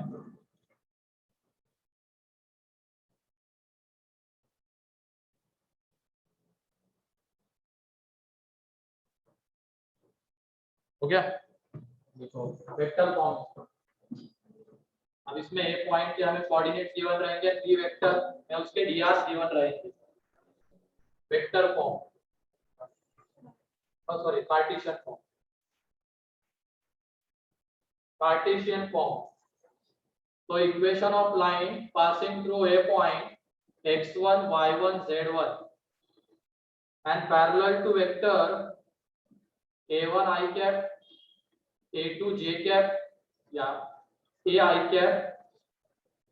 हो गया। देखो वेक्टर फॉर्म, अब इसमें ए पॉइंट के हमें कोऑर्डिनेट गिवन रहेंगे, बी वेक्टर में उसके डीआर गिवन रहेंगे। Vector form, sorry Cartesian form, Cartesian form, तो equation of line passing through a point x1 y1 z1 and parallel to vector a1 i cap, a2 j cap या a i cap,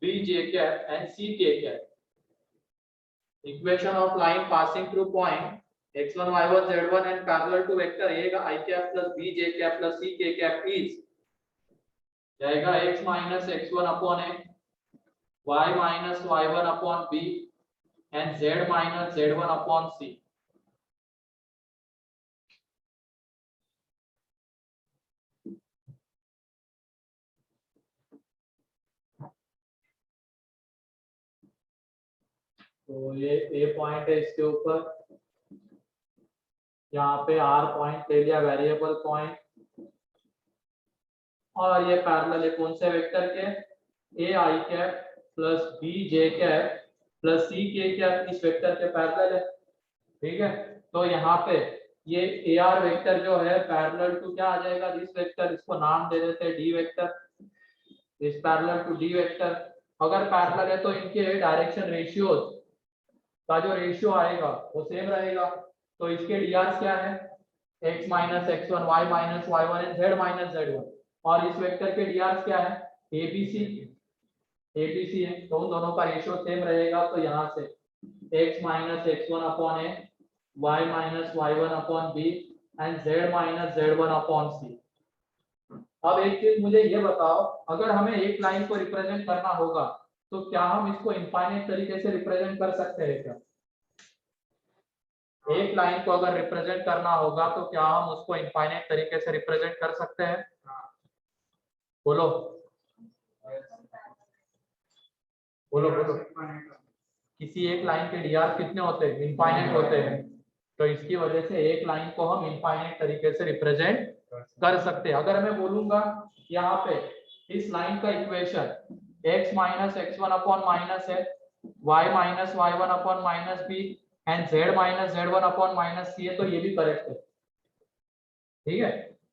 b j cap and c k cap, equation of line passing through point x1 y1 z1 and parallel to vector a का i cap plus b j cap plus c k cap is जाएगा x minus x1 upon a y minus y1 upon b and z minus z1 upon c. तो ये ए point है इसके ऊपर, यहाँ पे are point ले लिया वेरिएबल पॉइंट, और ये पैरेलल है कौन से वेक्टर के, A I cap plus B J cap plus C K cap इस वेक्टर के पैरेलल है। ठीक है, तो यहाँ पे ये ए आर वेक्टर जो है पैरेलल टू क्या आ जाएगा, दिस वेक्टर, इसको नाम दे देते हैं d vector, this parallel to d vector. अगर पैरेलल है तो इनके डायरेक्शन रेशियोज का जो रेशियो आएगा वो सेम रहेगा। तो इसके डीआर क्या है, x minus x1 y minus y1 and z minus z1, और इस वेक्टर के डीआर क्या है, abc है, तो उन दोनों का रेशियो सेम रहेगा। तो यहाँ से x minus x1 upon a, y minus y1 upon b and z minus z1 upon c। अब एक चीज मुझे ये बताओ, अगर हमें एक लाइन को रिप्रेजेंट करना होगा तो क्या हम इसको इनफाइनाइट तरीके से रिप्रेजेंट कर सकते हैं क्या? एक लाइन को अगर रिप्रेजेंट करना होगा तो क्या हम उसको इनफाइनाइट तरीके से रिप्रेजेंट कर सकते हैं? बोलो बोलो बोलो। किसी एक लाइन के डीआर कितने होते हैं, इनफाइनाइट होते हैं, तो इसकी वजह से एक लाइन को हम इनफाइनाइट तरीके से रिप्रेजेंट कर सकते हैं। अगर मैं बोलूंगा यहाँ पे इस लाइन का equation x minus x1 upon minus है, y minus y1 upon minus b and z minus z1 upon minus c है, तो ये भी करेक्ट है। ठीक है,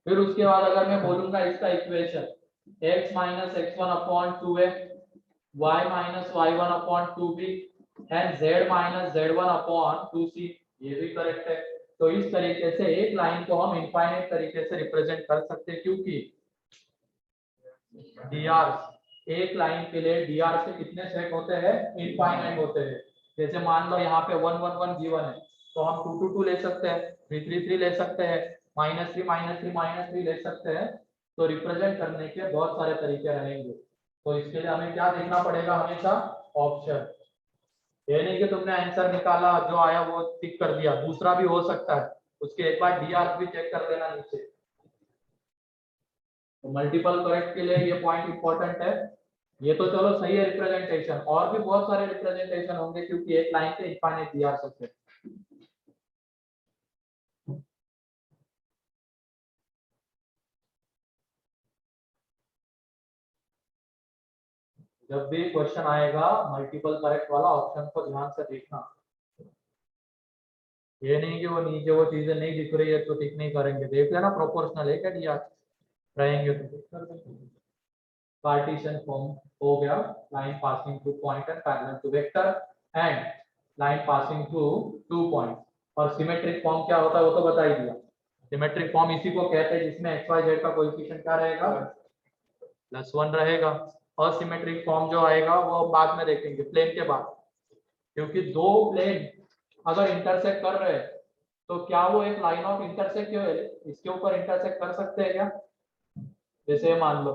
फिर उसके बाद अगर मैं बोलूंगा इसका equation x minus x1 upon 2a, y minus y1 upon 2b and z minus z1 upon 2c, ये भी करेक्ट है। तो इस तरीके से एक लाइन को हम इनफाइनाइट तरीके से रिप्रेजेंट कर सकते हैं, क्योंकि dr एक लाइन के लिए dr से कितने सेट होते हैं, इनफाइनाइट होते हैं। जैसे मान लो यहाँ पे 1 1 1 गिवन है, तो हम 2 2 2 ले सकते हैं, 3 3 3 ले सकते हैं, -3 ले सकते हैं। तो रिप्रेजेंट करने के बहुत सारे तरीके रहेंगे। तो इसके लिए हमें क्या देखना पड़ेगा, हमेशा ऑप्शन। ये नहीं कि तुमने आंसर निकाला जो आया वो टिक कर दिया, दूसरा भी हो सकता है, उसके एक बार डीआर भी चेक कर लेना नीचे। तो मल्टीपल करेक्ट के लिए ये पॉइंट इंपॉर्टेंट है। ये तो चलो सही है रिप्रेजेंटेशन, और भी बहुत सारे रिप्रेजेंटेशन होंगे क्योंकि एक लाइन से इनफाइनाइट डीआर सकते हैं। जब भी क्वेश्चन आएगा मल्टीपल करेक्ट वाला, ऑप्शन को ध्यान से देखना। ये नहीं कि वो नीचे वो चीजें नहीं दिख रही है तो टिक नहीं करेंगे, देख लेना प्रोपोर्शनल है क्या डीआर, रहेंगे तो पार्टीशन फॉर्म हो गया, line passing through point and parallel to vector and line passing through 2 point. और सिमेट्रिक फॉर्म क्या होता है वो तो बता ही दिया। सिमेट्रिक फॉर्म इसी को कहते हैं जिसमें एक्स वाई जेड का कोएफिशिएंट क्या रहेगा, +1 रहेगा। और सिमेट्रिक फॉर्म जो आएगा वो बाद में देखेंगे, प्लेन के बाद, क्योंकि दो प्लेन अगर इंटरसेक्ट कर रहे हैं तो क्या वो एक लाइन ऑफ इंटरसेक्ट इसके ऊपर इंटरसेक्ट कर सकते हैं क्या? जैसे मान लो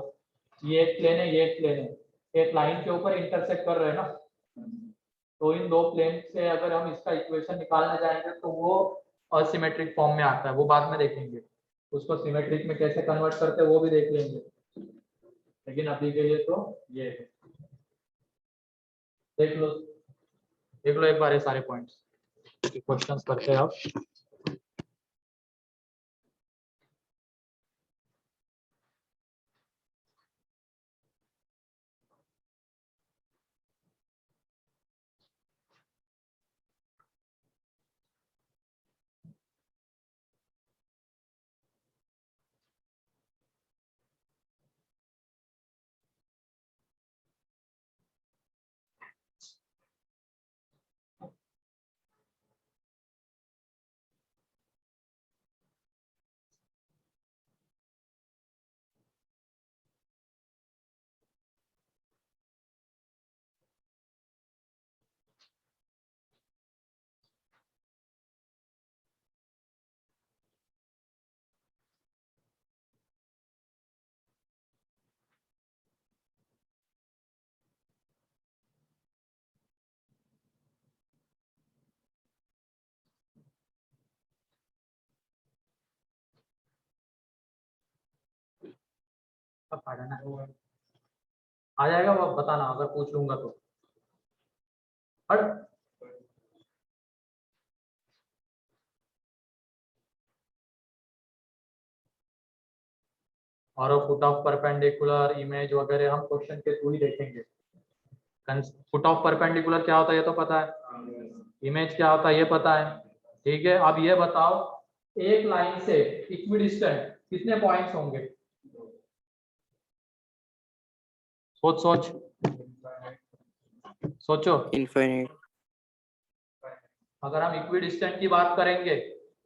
ये एक प्लेन है, ये एक प्लेन है, एक लाइन के ऊपर इंटरसेक्ट कर रहे हैं ना, तो इन दो प्लेन से अगर हम इसका इक्वेशन निकालने जाएंगे तो वो असिमेट्रिक फॉर्म में आता है, वो बाद में देखेंगे। उसको सिमेट्रिक में कैसे कन्वर्ट करते हैं वो भी देख लेंगे, लेकिन अभी के लिए तो ये है। देख लो एक बार ये सारे पॉइंट्स, क्वेश्चंस करते हैं अब। पढ़ना आ जाएगा, वो बताना अगर पूछ लूंगा तो। और फुट ऑफ परपेंडिकुलर इमेज वगैरह हम क्वेश्चन के थ्रू ही देखेंगे। फुट ऑफ परपेंडिकुलर क्या होता है ये तो पता है, इमेज क्या होता है ये पता है, ठीक है। अब ये बताओ एक लाइन से इक्विडिस्टेंट कितने पॉइंट्स होंगे? सोच सोच सोचो। इनफाइनाइट। अगर हम इक्विडिस्टेंट की बात करेंगे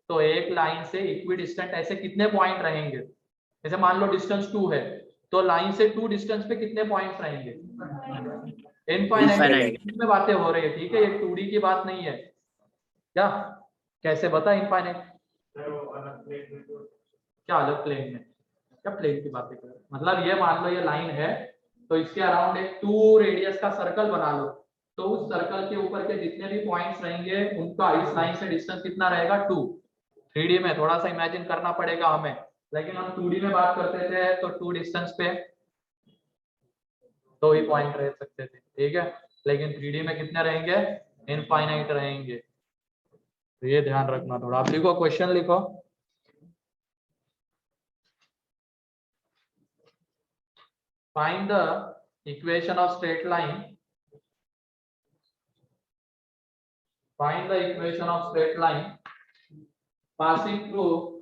तो एक लाइन से इक्विडिस्टेंट ऐसे कितने पॉइंट रहेंगे? जैसे मान लो डिस्टेंस 2 है तो लाइन से 2 डिस्टेंस पे कितने पॉइंट्स रहेंगे? इनफाइनाइट में बातें हो रही है, ठीक है, ये 2D की बात नहीं है। क्या कैसे बता इनफाइनाइट? क्या अलग प्लेन में? क्या प्लेन की बातें कर रहे हैं? मतलब ये मान लो ये लाइन है तो इसके अराउंड एक 2 रेडियस का सर्कल बना लो, तो उस सर्कल के ऊपर के जितने भी पॉइंट्स रहेंगे उनका इस लाइन से डिस्टेंस कितना रहेगा? 2। 3D में थोड़ा सा इमेजिन करना पड़ेगा हमें, लेकिन हम 2D में बात करते थे तो 2 डिस्टेंस पे 2 ही पॉइंट रह सकते थे, ठीक है, लेकिन 3D में कितने रहेंगे? इनफाइनाइट रहेंगे। तो ये ध्यान रखना थोड़ा। आप लिखो, क्वेश्चन लिखो। Find the equation of straight line. Find the equation of straight line passing through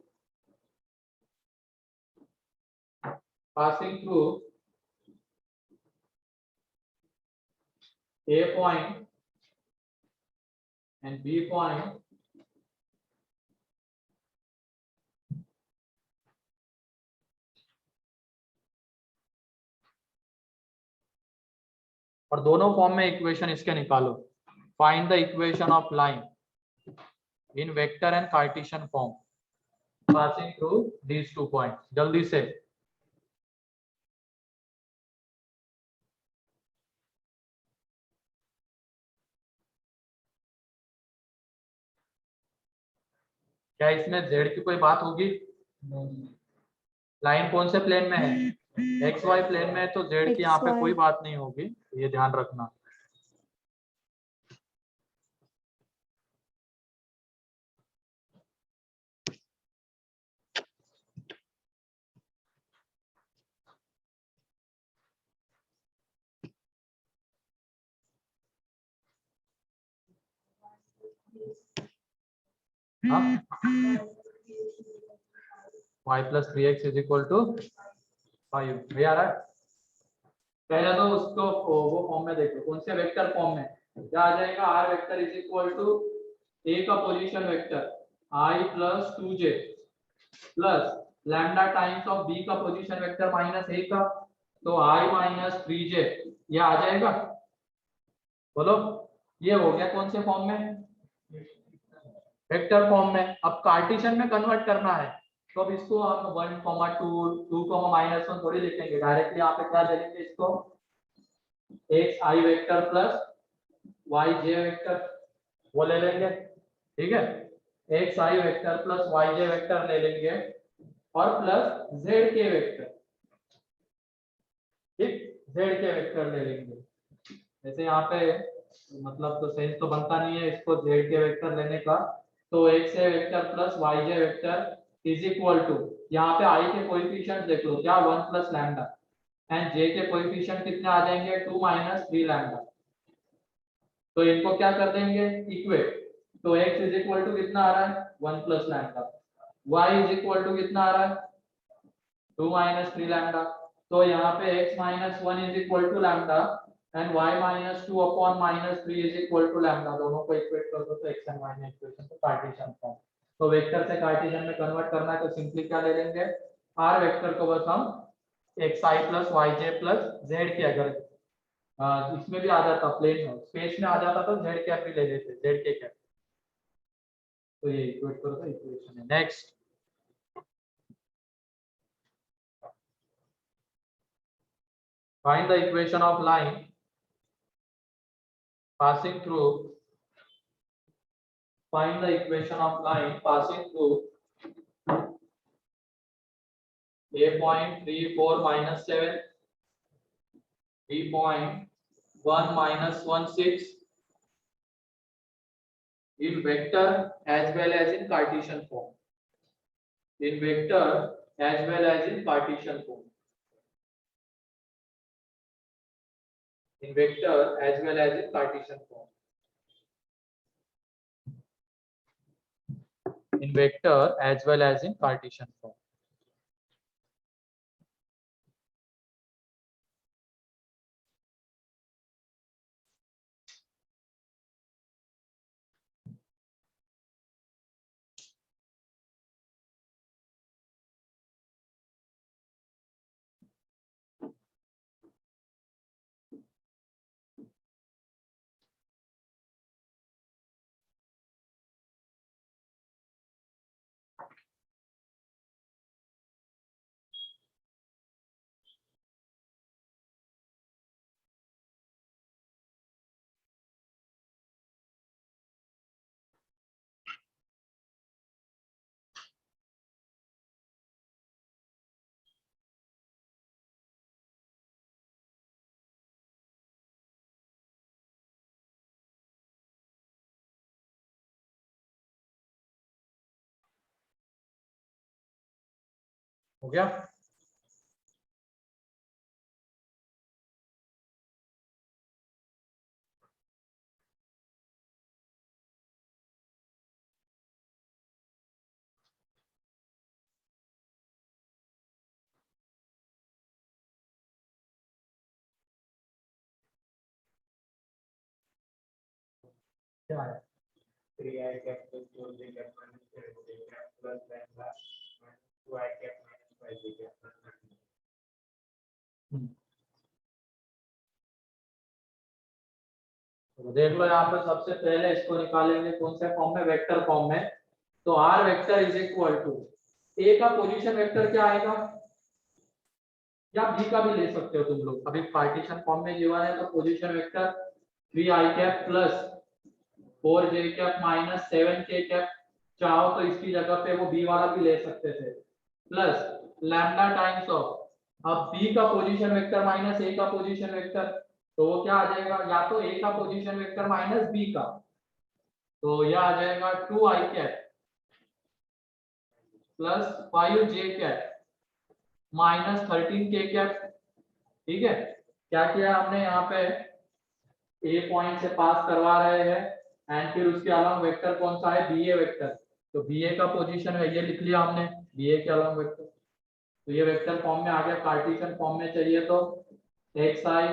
A point and B point और दोनों फॉर्म में इक्वेशन इसके निकालो। Find the equation of line in vector and Cartesian form passing through these 2 points. जल्दी से। क्या इसमें z की कोई बात होगी? लाइन कौन से प्लेन में है? XY प्लेन में है, तो z की यहाँ पे कोई बात नहीं होगी, ये ध्यान रखना। y plus 3x is equal to 5। भैया आ रहा है? पहले तो उसको वो फॉर्म में देखो, कौन से वेक्टर फॉर्म में क्या आ जाएगा? r vector is equal to a का position vector i plus 2j plus lambda times of b का पोजीशन वेक्टर माइनस a का, तो i माइनस 3j ये आ जाएगा। बोलो, ये हो गया कौन से फॉर्म में? वेक्टर फॉर्म में। अब कार्टेशियन में कन्वर्ट करना है तो अब इसको हम 1, 2, 2, -1 थोड़ी लिखेंगे, डायरेक्टली यहाँ पे क्या लिखेंगे इसको? x i vector plus y j vector वो ले लेंगे, ठीक है। x i vector plus y j vector ले लेंगे और प्लस z k वेक्टर, ठीक, z k वेक्टर ले लेंगे। जैसे यहाँ पे मतलब तो सेंस तो बनता नहीं है इसको z k वेक्टर लेने का, तो x a vector plus y j vector is equal to, यहाँ पे i के कोएफिशिएंट देख लो, क्या 1 प्लस लैम्डा, एंड j के कोएफिशिएंट कितने आ जाएंगे? 2 माइनस 3 लैम्डा। तो इनको क्या कर देंगे? इक्वेट। तो x इज इक्वल टू कितना आ रहा है? 1 plus lambda, y is equal to कितना आ रहा है? 2 माइनस 3 लैम्डा। तो यहाँ पे x minus 1 is equal to lambda and y minus 2 upon minus 3 is equal to lambda. दोनों को इक्वेट कर दो तो x एंड y ने इक्वेशन को कार्टेशियन फॉर्म। तो वेक्टर से कार्टेशियन में कन्वर्ट करना है तो सिंपली क्या ले लेंगे? r वेक्टर को बस हम xi plus yj plus z के, अगर इसमें भी आ जाता प्लेन में स्पेस में आ जाता तो z कैप भी ले लेते, z के कैप। तो ये इक्वेट करो तो इक्वेशन है। Next, find the equation of line passing through, find the equation of line passing through A.34 minus 7, B.1 minus 16 in vector as well as in Cartesian form. In vector as well as in Cartesian form. In vector as well as in Cartesian form. In vector as well as in Cartesian form. हो गया? क्या है? 3i cap plus 4j cap minus 7j cap plus lambda minus 2i cap minus 5j cap plus 13. तो देख लो यहाँ पर सबसे पहले इसको निकालेंगे कौन से फॉर्म में, वेक्टर फॉर्म में। तो r vector is equal to, a का पोजीशन वेक्टर क्या आएगा, या बी का भी ले सकते हो तुम लोग, अभी पार्टीशन फॉर्म में गिवन है तो position vector 3i cap plus 4j cap minus 7k cap, चाहो तो इसकी जगह पे वो बी वाला भी ले सकते थे, प्लस लैम्डा टाइम्स ऑफ, अब बी का पोजीशन वेक्टर माइनस ए का पोजीशन वेक्टर, तो वो क्या आ जाएगा, या तो ए का पोजीशन वेक्टर माइनस बी का, तो यह आ जाएगा 2i cap plus 5j cap minus 13k cap. ठीक है, क्या किया हमने यहाँ पे, ए पॉइंट से पास करवा रहे हैं एंड फिर उसके अलावा वेक्टर कौन सा है, बी ए वेक्टर, तो बी ए का पोजीशन है ये लिख लिया हमने, बी ए के अलावा वेक्टर, तो ये वेक्टर फॉर्म में आ गया। कार्टेशियन फॉर्म में चाहिए तो xi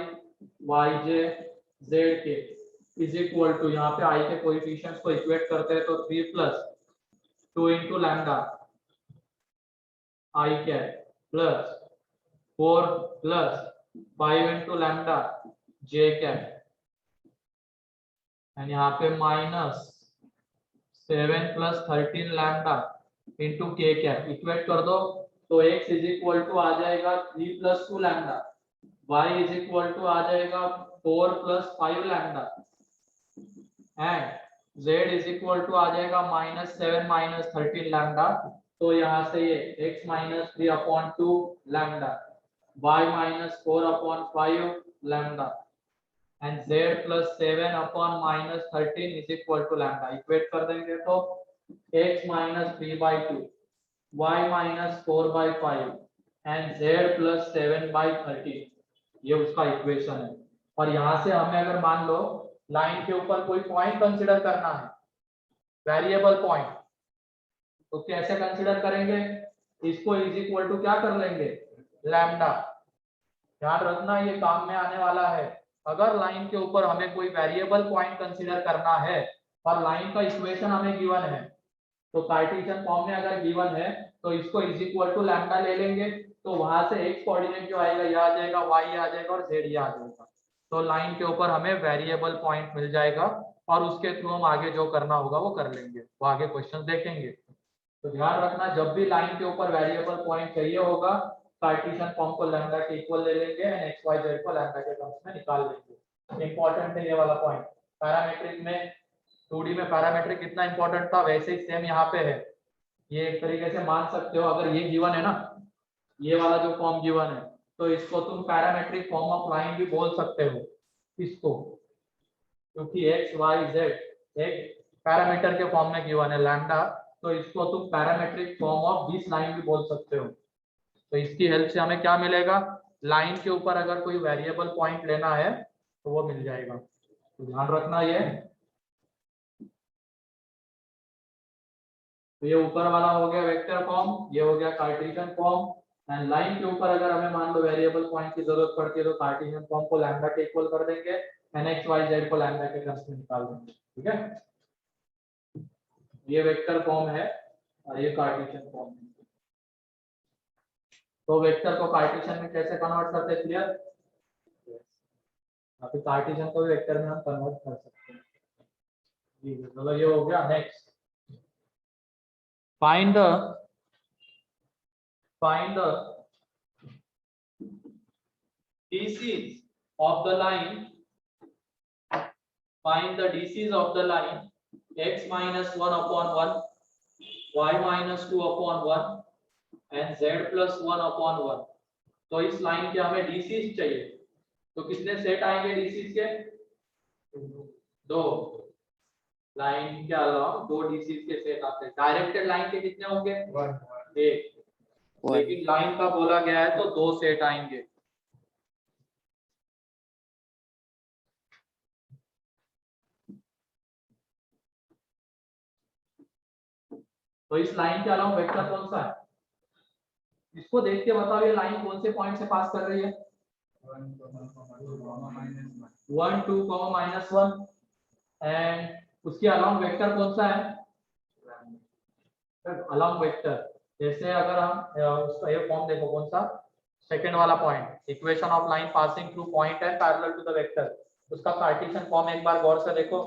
yj zk is equal to, यहाँ पे i के कोएफिशिएंट्स को इक्वेट करते हैं तो 3 plus 2 into lambda i cap plus 4 plus 5 into lambda j cap, and यहाँ पे minus 7 plus 13 lambda into k cap, equate कर दो तो x इज इक्वल टू आ जाएगा 3 plus 2 lambda, y is equal to आ जाएगा 4 plus 5 lambda, and z is equal to आ जाएगा माइनस 7 माइनस 13 लैम्डा, तो यहाँ से ये x minus 3 upon 2 lambda, y minus 4 upon 5 lambda, and z plus 7 upon minus 13 is equal to lambda, equate कर देंगे तो x minus 3/2 y minus 4/5 and z plus 7/13, ये उसका इक्वेशन है। और यहाँ से हमें अगर मान लो लाइन के ऊपर कोई पॉइंट कंसीडर करना है, वेरिएबल पॉइंट, तो कैसे कंसीडर करेंगे, इसको इज इक्वल टू क्या कर लेंगे, लैम्डा। ध्यान रखना ये काम में आने वाला है, अगर लाइन के ऊपर हमें कोई वेरिएबल पॉइंट कंसीडर करना है और लाइन का इक्वेशन हमें गिवन है, तो कार्टेशियन फॉर्म में अगर गिवन है तो इसको इज इक्वल टू लैम्डा ले लेंगे, तो वहां से एक्स कोऑर्डिनेट जो आएगा ये आ जाएगा, वाई आ जाएगा और जेड ये आ जाएगा, तो लाइन के ऊपर हमें वेरिएबल पॉइंट मिल जाएगा और उसके थ्रू हम आगे जो करना होगा वो कर लेंगे, वो आगे क्वेश्चन देखेंगे। तो ध्यान रखना जब भी लाइन के ऊपर वेरिएबल पॉइंट चाहिए होगा, कार्टेशियन फॉर्म को लैम्डा के इक्वल ले लेंगे एंड एक्स वाई जेड को लैम्डा के टर्म्स में निकाल लेंगे। इंपॉर्टेंट है ये वाला पॉइंट, पैरामीट्रिक में 2D में पैरामीट्रिक कितना इंपॉर्टेंट था वैसे ही सेम यहाँ पे है, ये एक तरीके से मान सकते हो, अगर ये गिवन है ना ये वाला जो फॉर्म गिवन है, तो इसको तुम पैरामेट्रिक फॉर्म ऑफ लाइन भी बोल सकते हो इसको, क्योंकि एक्स वाई जेड एक पैरामीटर के फॉर्म में गिवन है लैम्डा, तो इसको तुम parametric form of this line भी बोल सकते हो। तो इसकी हेल्प से हमें क्या मिलेगा, लाइन के ऊपर अगर कोई वेरिएबल पॉइंट लेना है तो वो मिल जाएगा। तो ध्यान रखना ये, तो ये ऊपर वाला हो गया वेक्टर फॉर्म, ये हो गया कार्टेशियन फॉर्म। एंड लाइन के ऊपर अगर हमें मान लो वेरिएबल पॉइंट की जरूरत पड़ती है तो कार्टेशियन फॉर्म को लैम्डा के इक्वल कर देंगे, एंड एक्स वाई जेड को लैम्डा के टर्म्स में निकाल देंगे। ठीक है, ये वेक्टर फॉर्म है और ये कार्टेशियन फॉर्म है। तो वेक्टर को कार्टेशियन में कैसे कन्वर्ट करते हैं, क्लियर? फिर कार्टेशियन को भी वेक्टर में हम कन्वर्ट कर सकते हैं। जी चलो, ये हो गया। Next, find the DCs of the line, find the DCs of the line x minus 1 upon 1, y minus 2 upon 1 and z plus 1 upon 1। तो इस लाइन के हमें DCs चाहिए, तो कितने सेट आएंगे DCs के? दो। लाइन के अलावा दो DCs के सेट आते हैं। डायरेक्टेड लाइन के कितने होंगे? एक। लेकिन लाइन का बोला गया है तो दो सेट आएंगे। तो इस लाइन के अलावा वेक्टर कौन सा है? इसको देख के बताओ ये लाइन कौन से पॉइंट से पास कर रही है? 1 2 -1। एंड उसके अलावा वेक्टर कौन सा है? Along vector. जैसे अगर हम उसका ये फॉर्म देखो, कौन सा? सेकंड वाला point, equation of line passing through point and parallel to the vector, उसका कार्टेशियन फॉर्म एक बार गौर से देखो।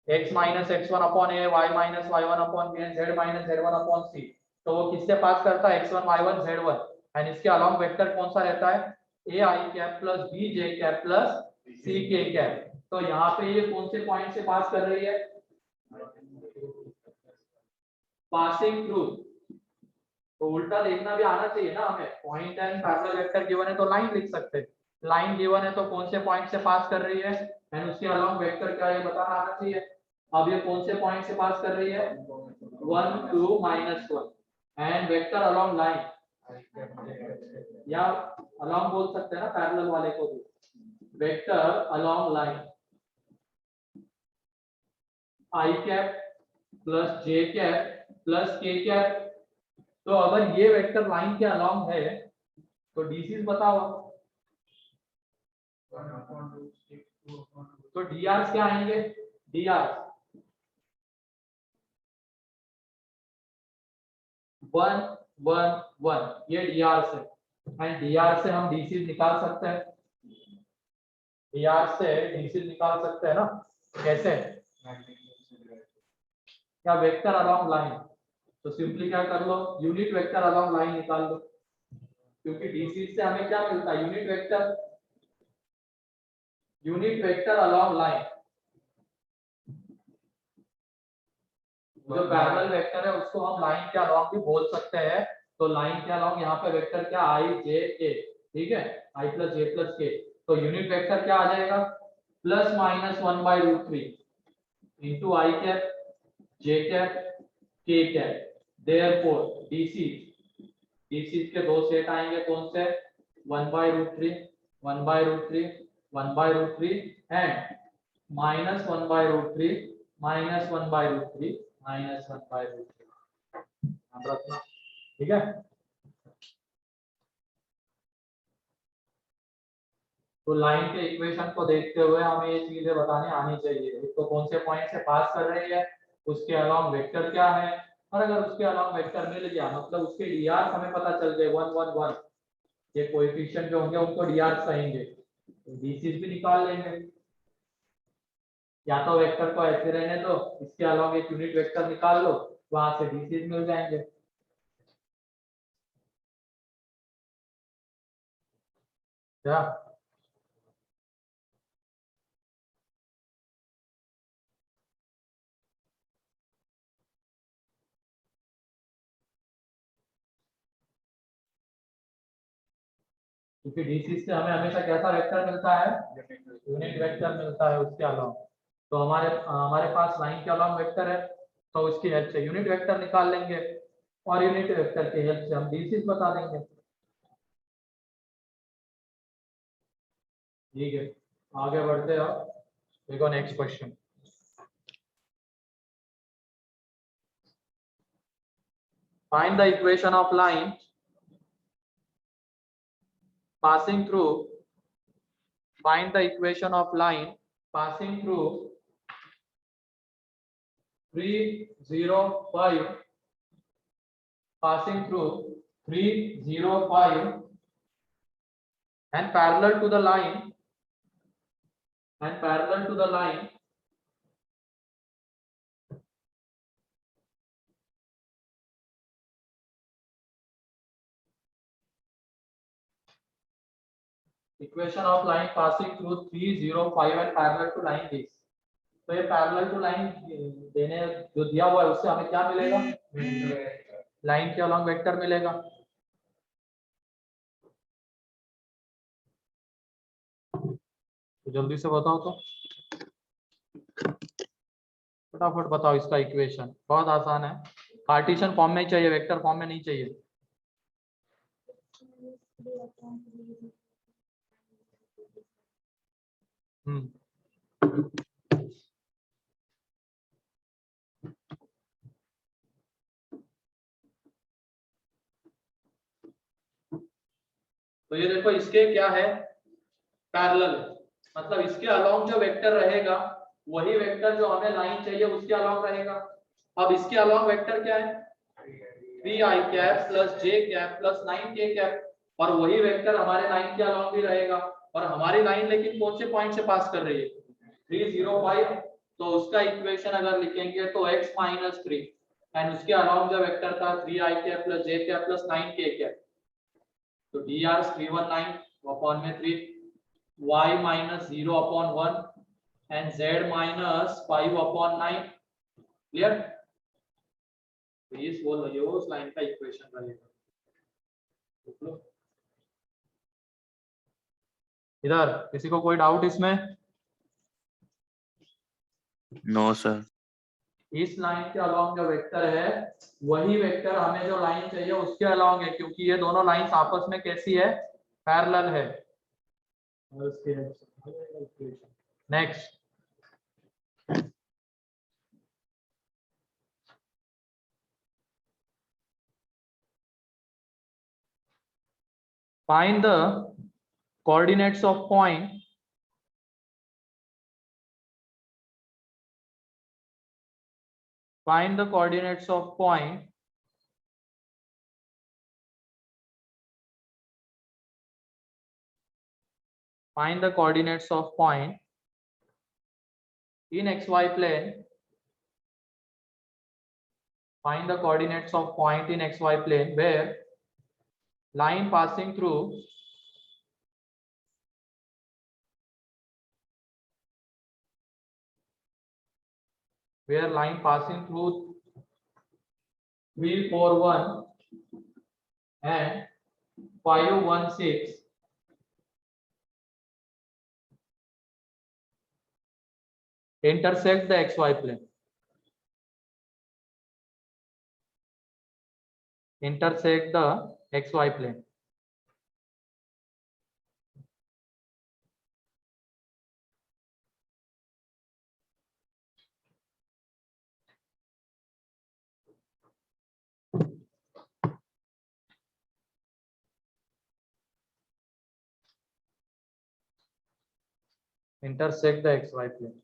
x minus x1 upon a, y minus y1 upon b and z minus z1 upon c। तो वो किससे पास करता है? x1 y1 z1। एंड इसके अलोंग वेक्टर कौन सा रहता है? a I cap plus b j cap plus c k cap. तो यहाँ पे ये कौन से पॉइंट से पास कर रही है? Passing through. तो उल्टा देखना भी आना चाहिए ना हमें। Point and parallel vector given है तो लाइन लिख सकते हैं। लाइन गिवन है तो कौन से पॉइंट से पास कर रही है, एंड उसके अलोंग वेक्टर क्या है ये बताना आना चाहिए। अब ये कौन से पॉइंट से पास कर रही है? 1 2 -1। एंड वेक्टर अलोंग लाइन, या अलोंग बोल सकते हैं ना पैरेलल वाले को भी, वेक्टर अलोंग लाइन आई कैप प्लस जे कैप प्लस के कैप। तो अगर ये वेक्टर लाइन के अलोंग है तो डीसीज बताओ। तो डीआर क्या आएंगे? डीआर 1 1 1, ये डीआर से। एंड डीआर से हम डीसीज निकाल सकते हैं। डीआर से डीसीज निकाल सकते हैं ना? कैसे? क्या? Vector along line. तो सिंपली क्या कर लो, यूनिट वेक्टर अलोंग लाइन निकाल लो, क्योंकि डीसी से हमें क्या मिलता है? Unit vector. Unit vector along line, जो पैरेलल वेक्टर है उसको हम लाइन के अलोंग भी बोल सकते हैं। तो लाइन के अलोंग यहाँ पे वेक्टर क्या? आई जे के, ठीक है, आई प्लस जे प्लस के। तो यूनिट वेक्टर क्या आ जाएगा? प्लस माइनस 1/√3 इंटू आई कैप जे कैप के कैप। देयरफॉर डीसी के दो सेट आएंगे, कौन से? 1/√3 1/√3 1/√3 एंड -1/√3 -1/√3 -1/√3। ध्यान रखना, ठीक है। तो लाइन के इक्वेशन को देखते हुए हमें ये चीजें बताने आनी चाहिए। इसको कौन से पॉइंट से पास कर रही है, उसके अलोंग वेक्टर क्या है, और अगर उसके अलोंग वेक्टर मिल गया मतलब उसके डीआर हमें पता चल गए 1 1 1, ये कोएफिशिएंट जो होंगे उनको डीआर कहेंगे, तो डीसीज भी निकाल लेंगे। या तो वेक्टर को ऐसे रहने दो, इसके अलावा एक यूनिट वेक्टर निकाल लो, वहां से डीसीज मिल जाएंगे। क्या? क्योंकि डीसी से हमें हमेशा कैसा वेक्टर मिलता है, यूनिट वेक्टर मिलता है उसके अलावा। तो हमारे हमारे पास लाइन के अलावा वेक्टर है, तो उसकी हेल्प से यूनिट वेक्टर निकाल लेंगे और यूनिट वेक्टर की हेल्प से हम डीसी बता देंगे। ठीक है, आगे बढ़ते हैं। देखो next question. Find the equation of line passing through. Find the equation of line passing through 305. Passing through 305 and parallel to the line. And parallel to the line. Equation of line passing through 305 and parallel to line this. तो ये parallel to line देने जो दिया हुआ है उससे हमें क्या मिलेगा, लाइन के अलॉन्ग वेक्टर मिलेगा। तो जल्दी से बताओ, तो फटाफट बताओ इसका इक्वेशन। बहुत आसान है, कार्टेशियन फॉर्म में ही चाहिए, वेक्टर फॉर्म में नहीं चाहिए। तो ये देखो इसके क्या है, पैरेलल, मतलब इसके अलोंग जो वेक्टर रहेगा वही वेक्टर जो हमें लाइन चाहिए उसके अलोंग रहेगा। अब इसके अलोंग वेक्टर क्या है, 3i cap plus j cap plus 9k cap, और वही वेक्टर हमारे लाइन के अलोंग भी रहेगा। और हमारी लाइन लेकिन कौन से पॉइंट से पास कर रही है, 305। तो उसका इक्वेशन अगर लिखेंगे तो x माइनस 3 एंड उसके अलोंग जो वेक्टर था 3i cap plus j cap plus 9k cap, तो dr 319 अपॉन में 3, y minus 0 upon 1 and z minus 5 upon 9। Clear? तो ये बोल रही हो उस लाइन का इक्वेशन रहेगा। देख लो इधर, किसी को कोई डाउट इसमें? No sir. इस लाइन के अलोंग जो वेक्टर है वही वेक्टर हमें जो लाइन चाहिए उसके अलोंग है, क्योंकि ये दोनों लाइंस आपस में कैसी है, पैरेलल है। Next, find the coordinates of point find the coordinates of point find the coordinates of point in xy plane. Find the coordinates of point in xy plane where line passing through where line passing through 341 and 516 intersect the xy plane. Intersect the xy plane. Intersect the xy plane.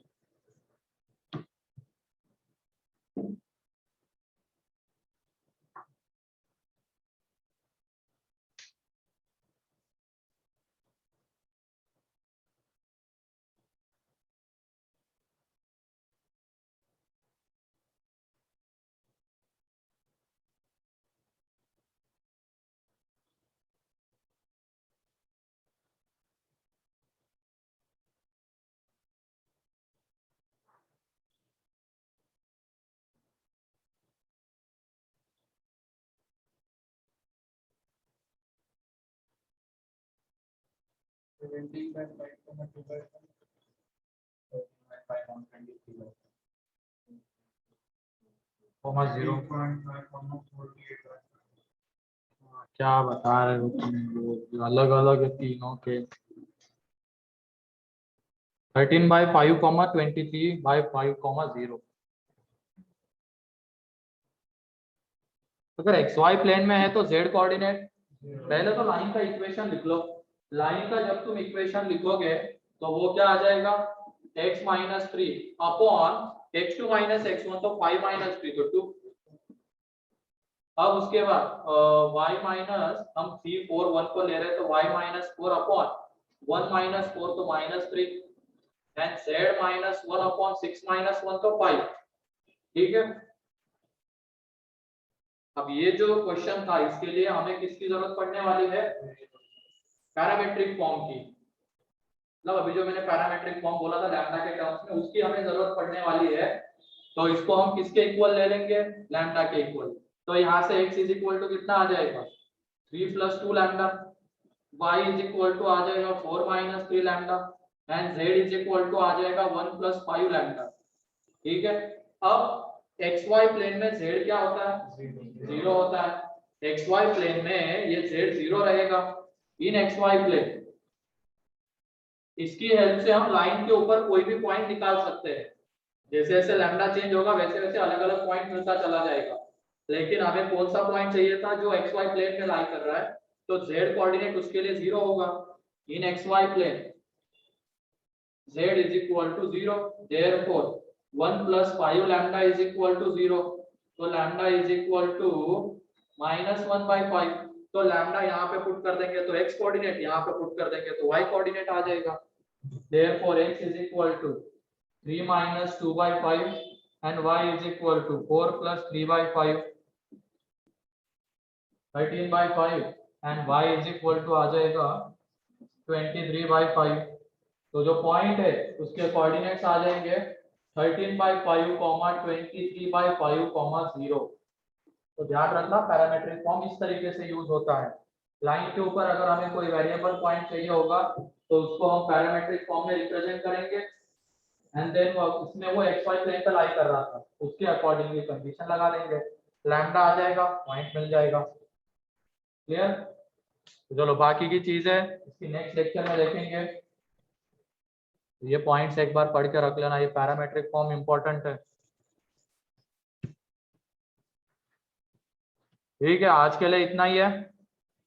17 by 5 comma 2 by 5. 13 by 5 on 23 by 5. comma 0. 3.5 comma 48 by 5. क्या बता रहे हो तुम लोग, अलग अलग है तीनों के। 13 by 5 comma 23 by 5 comma 0। अगर एक्स वाई प्लेन में है तो जेड कोऑर्डिनेट, पहले तो लाइन का इक्वेशन लिख लो। लाइन का जब तुम इक्वेशन लिखोगे तो वो क्या आ जाएगा, x minus 3 upon x2 minus x1, तो 5 माइनस 3 तो 2। अब उसके बाद y माइनस, हम 3 4 1 को ले रहे हैं तो y माइनस 4 अपॉन 1 माइनस 4 तो minus 3, and z minus 1 upon 6 minus 1 तो 5। ठीक है, अब ये जो क्वेश्चन था इसके लिए हमें किसकी जरूरत पड़ने वाली है, पैरामेट्रिक फॉर्म की। मतलब अभी जो मैंने पैरामेट्रिक फॉर्म बोला था लैम्डा के टर्म्स में, उसकी हमें जरूरत पड़ने वाली है। तो इसको हम किसके इक्वल ले लेंगे, लैम्डा के इक्वल। तो यहाँ से x इज इक्वल टू कितना आ जाएगा, 3 plus 2 lambda, y is equal to आ जाएगा 4 minus 3 lambda, and z is equal to आ जाएगा 1 प्लस 5 लैम्डा। ठीक है, अब xy प्लेन में z क्या होता है, 0 होता है। xy प्लेन में ये z 0 रहेगा इन xy प्लेन। इसकी हेल्प से हम लाइन के ऊपर कोई भी पॉइंट निकाल सकते हैं। जैसे जैसे लैम्डा चेंज होगा वैसे वैसे अलग अलग पॉइंट मिलता चला जाएगा, लेकिन हमें कौन सा पॉइंट चाहिए था जो xy प्लेन में लाई कर रहा है, तो z कोऑर्डिनेट उसके लिए 0 होगा in xy plane. z is equal to 0, therefore 1 plus 5 lambda is equal to 0, तो lambda is equal to minus 1 by 5। तो lambda यहाँ पे पुट कर देंगे तो x कोऑर्डिनेट, यहाँ पे पुट कर देंगे तो y कोऑर्डिनेट आ जाएगा। therefore x is equal to 3 minus 2 by 5 and y is equal to 4 plus 3 by 5, 13 by 5 and y is equal to आ जाएगा 23 by 5। तो जो पॉइंट है उसके कोऑर्डिनेट्स आ जाएंगे 13 by 5 कॉमा 23 by 5 कॉमा 0। तो ध्यान रखना पैरामेट्रिक फॉर्म इस तरीके से यूज होता है। लाइन के ऊपर अगर हमें कोई वेरिएबल पॉइंट चाहिए होगा तो उसको हम पैरामेट्रिक फॉर्म में रिप्रेजेंट करेंगे, एंड देन उसमें वो एक्स वाई प्लेन पे लाई कर रहा था उसके अकॉर्डिंगली कंडीशन लगा देंगे, लैम्डा आ जाएगा, पॉइंट मिल जाएगा। क्लियर? चलो बाकी की चीज है इसकी नेक्स्ट लेक्चर में देखेंगे। ये पॉइंट्स एक बार पढ़ के रख लेना, ये पैरामेट्रिक फॉर्म इंपॉर्टेंट है। ठीक है, आज के लिए इतना ही है,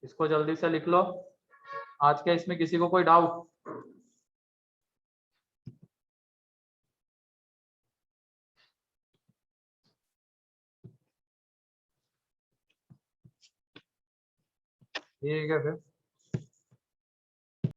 इसको जल्दी से लिख लो। आज के इसमें किसी को कोई डाउट? ठीक है फिर।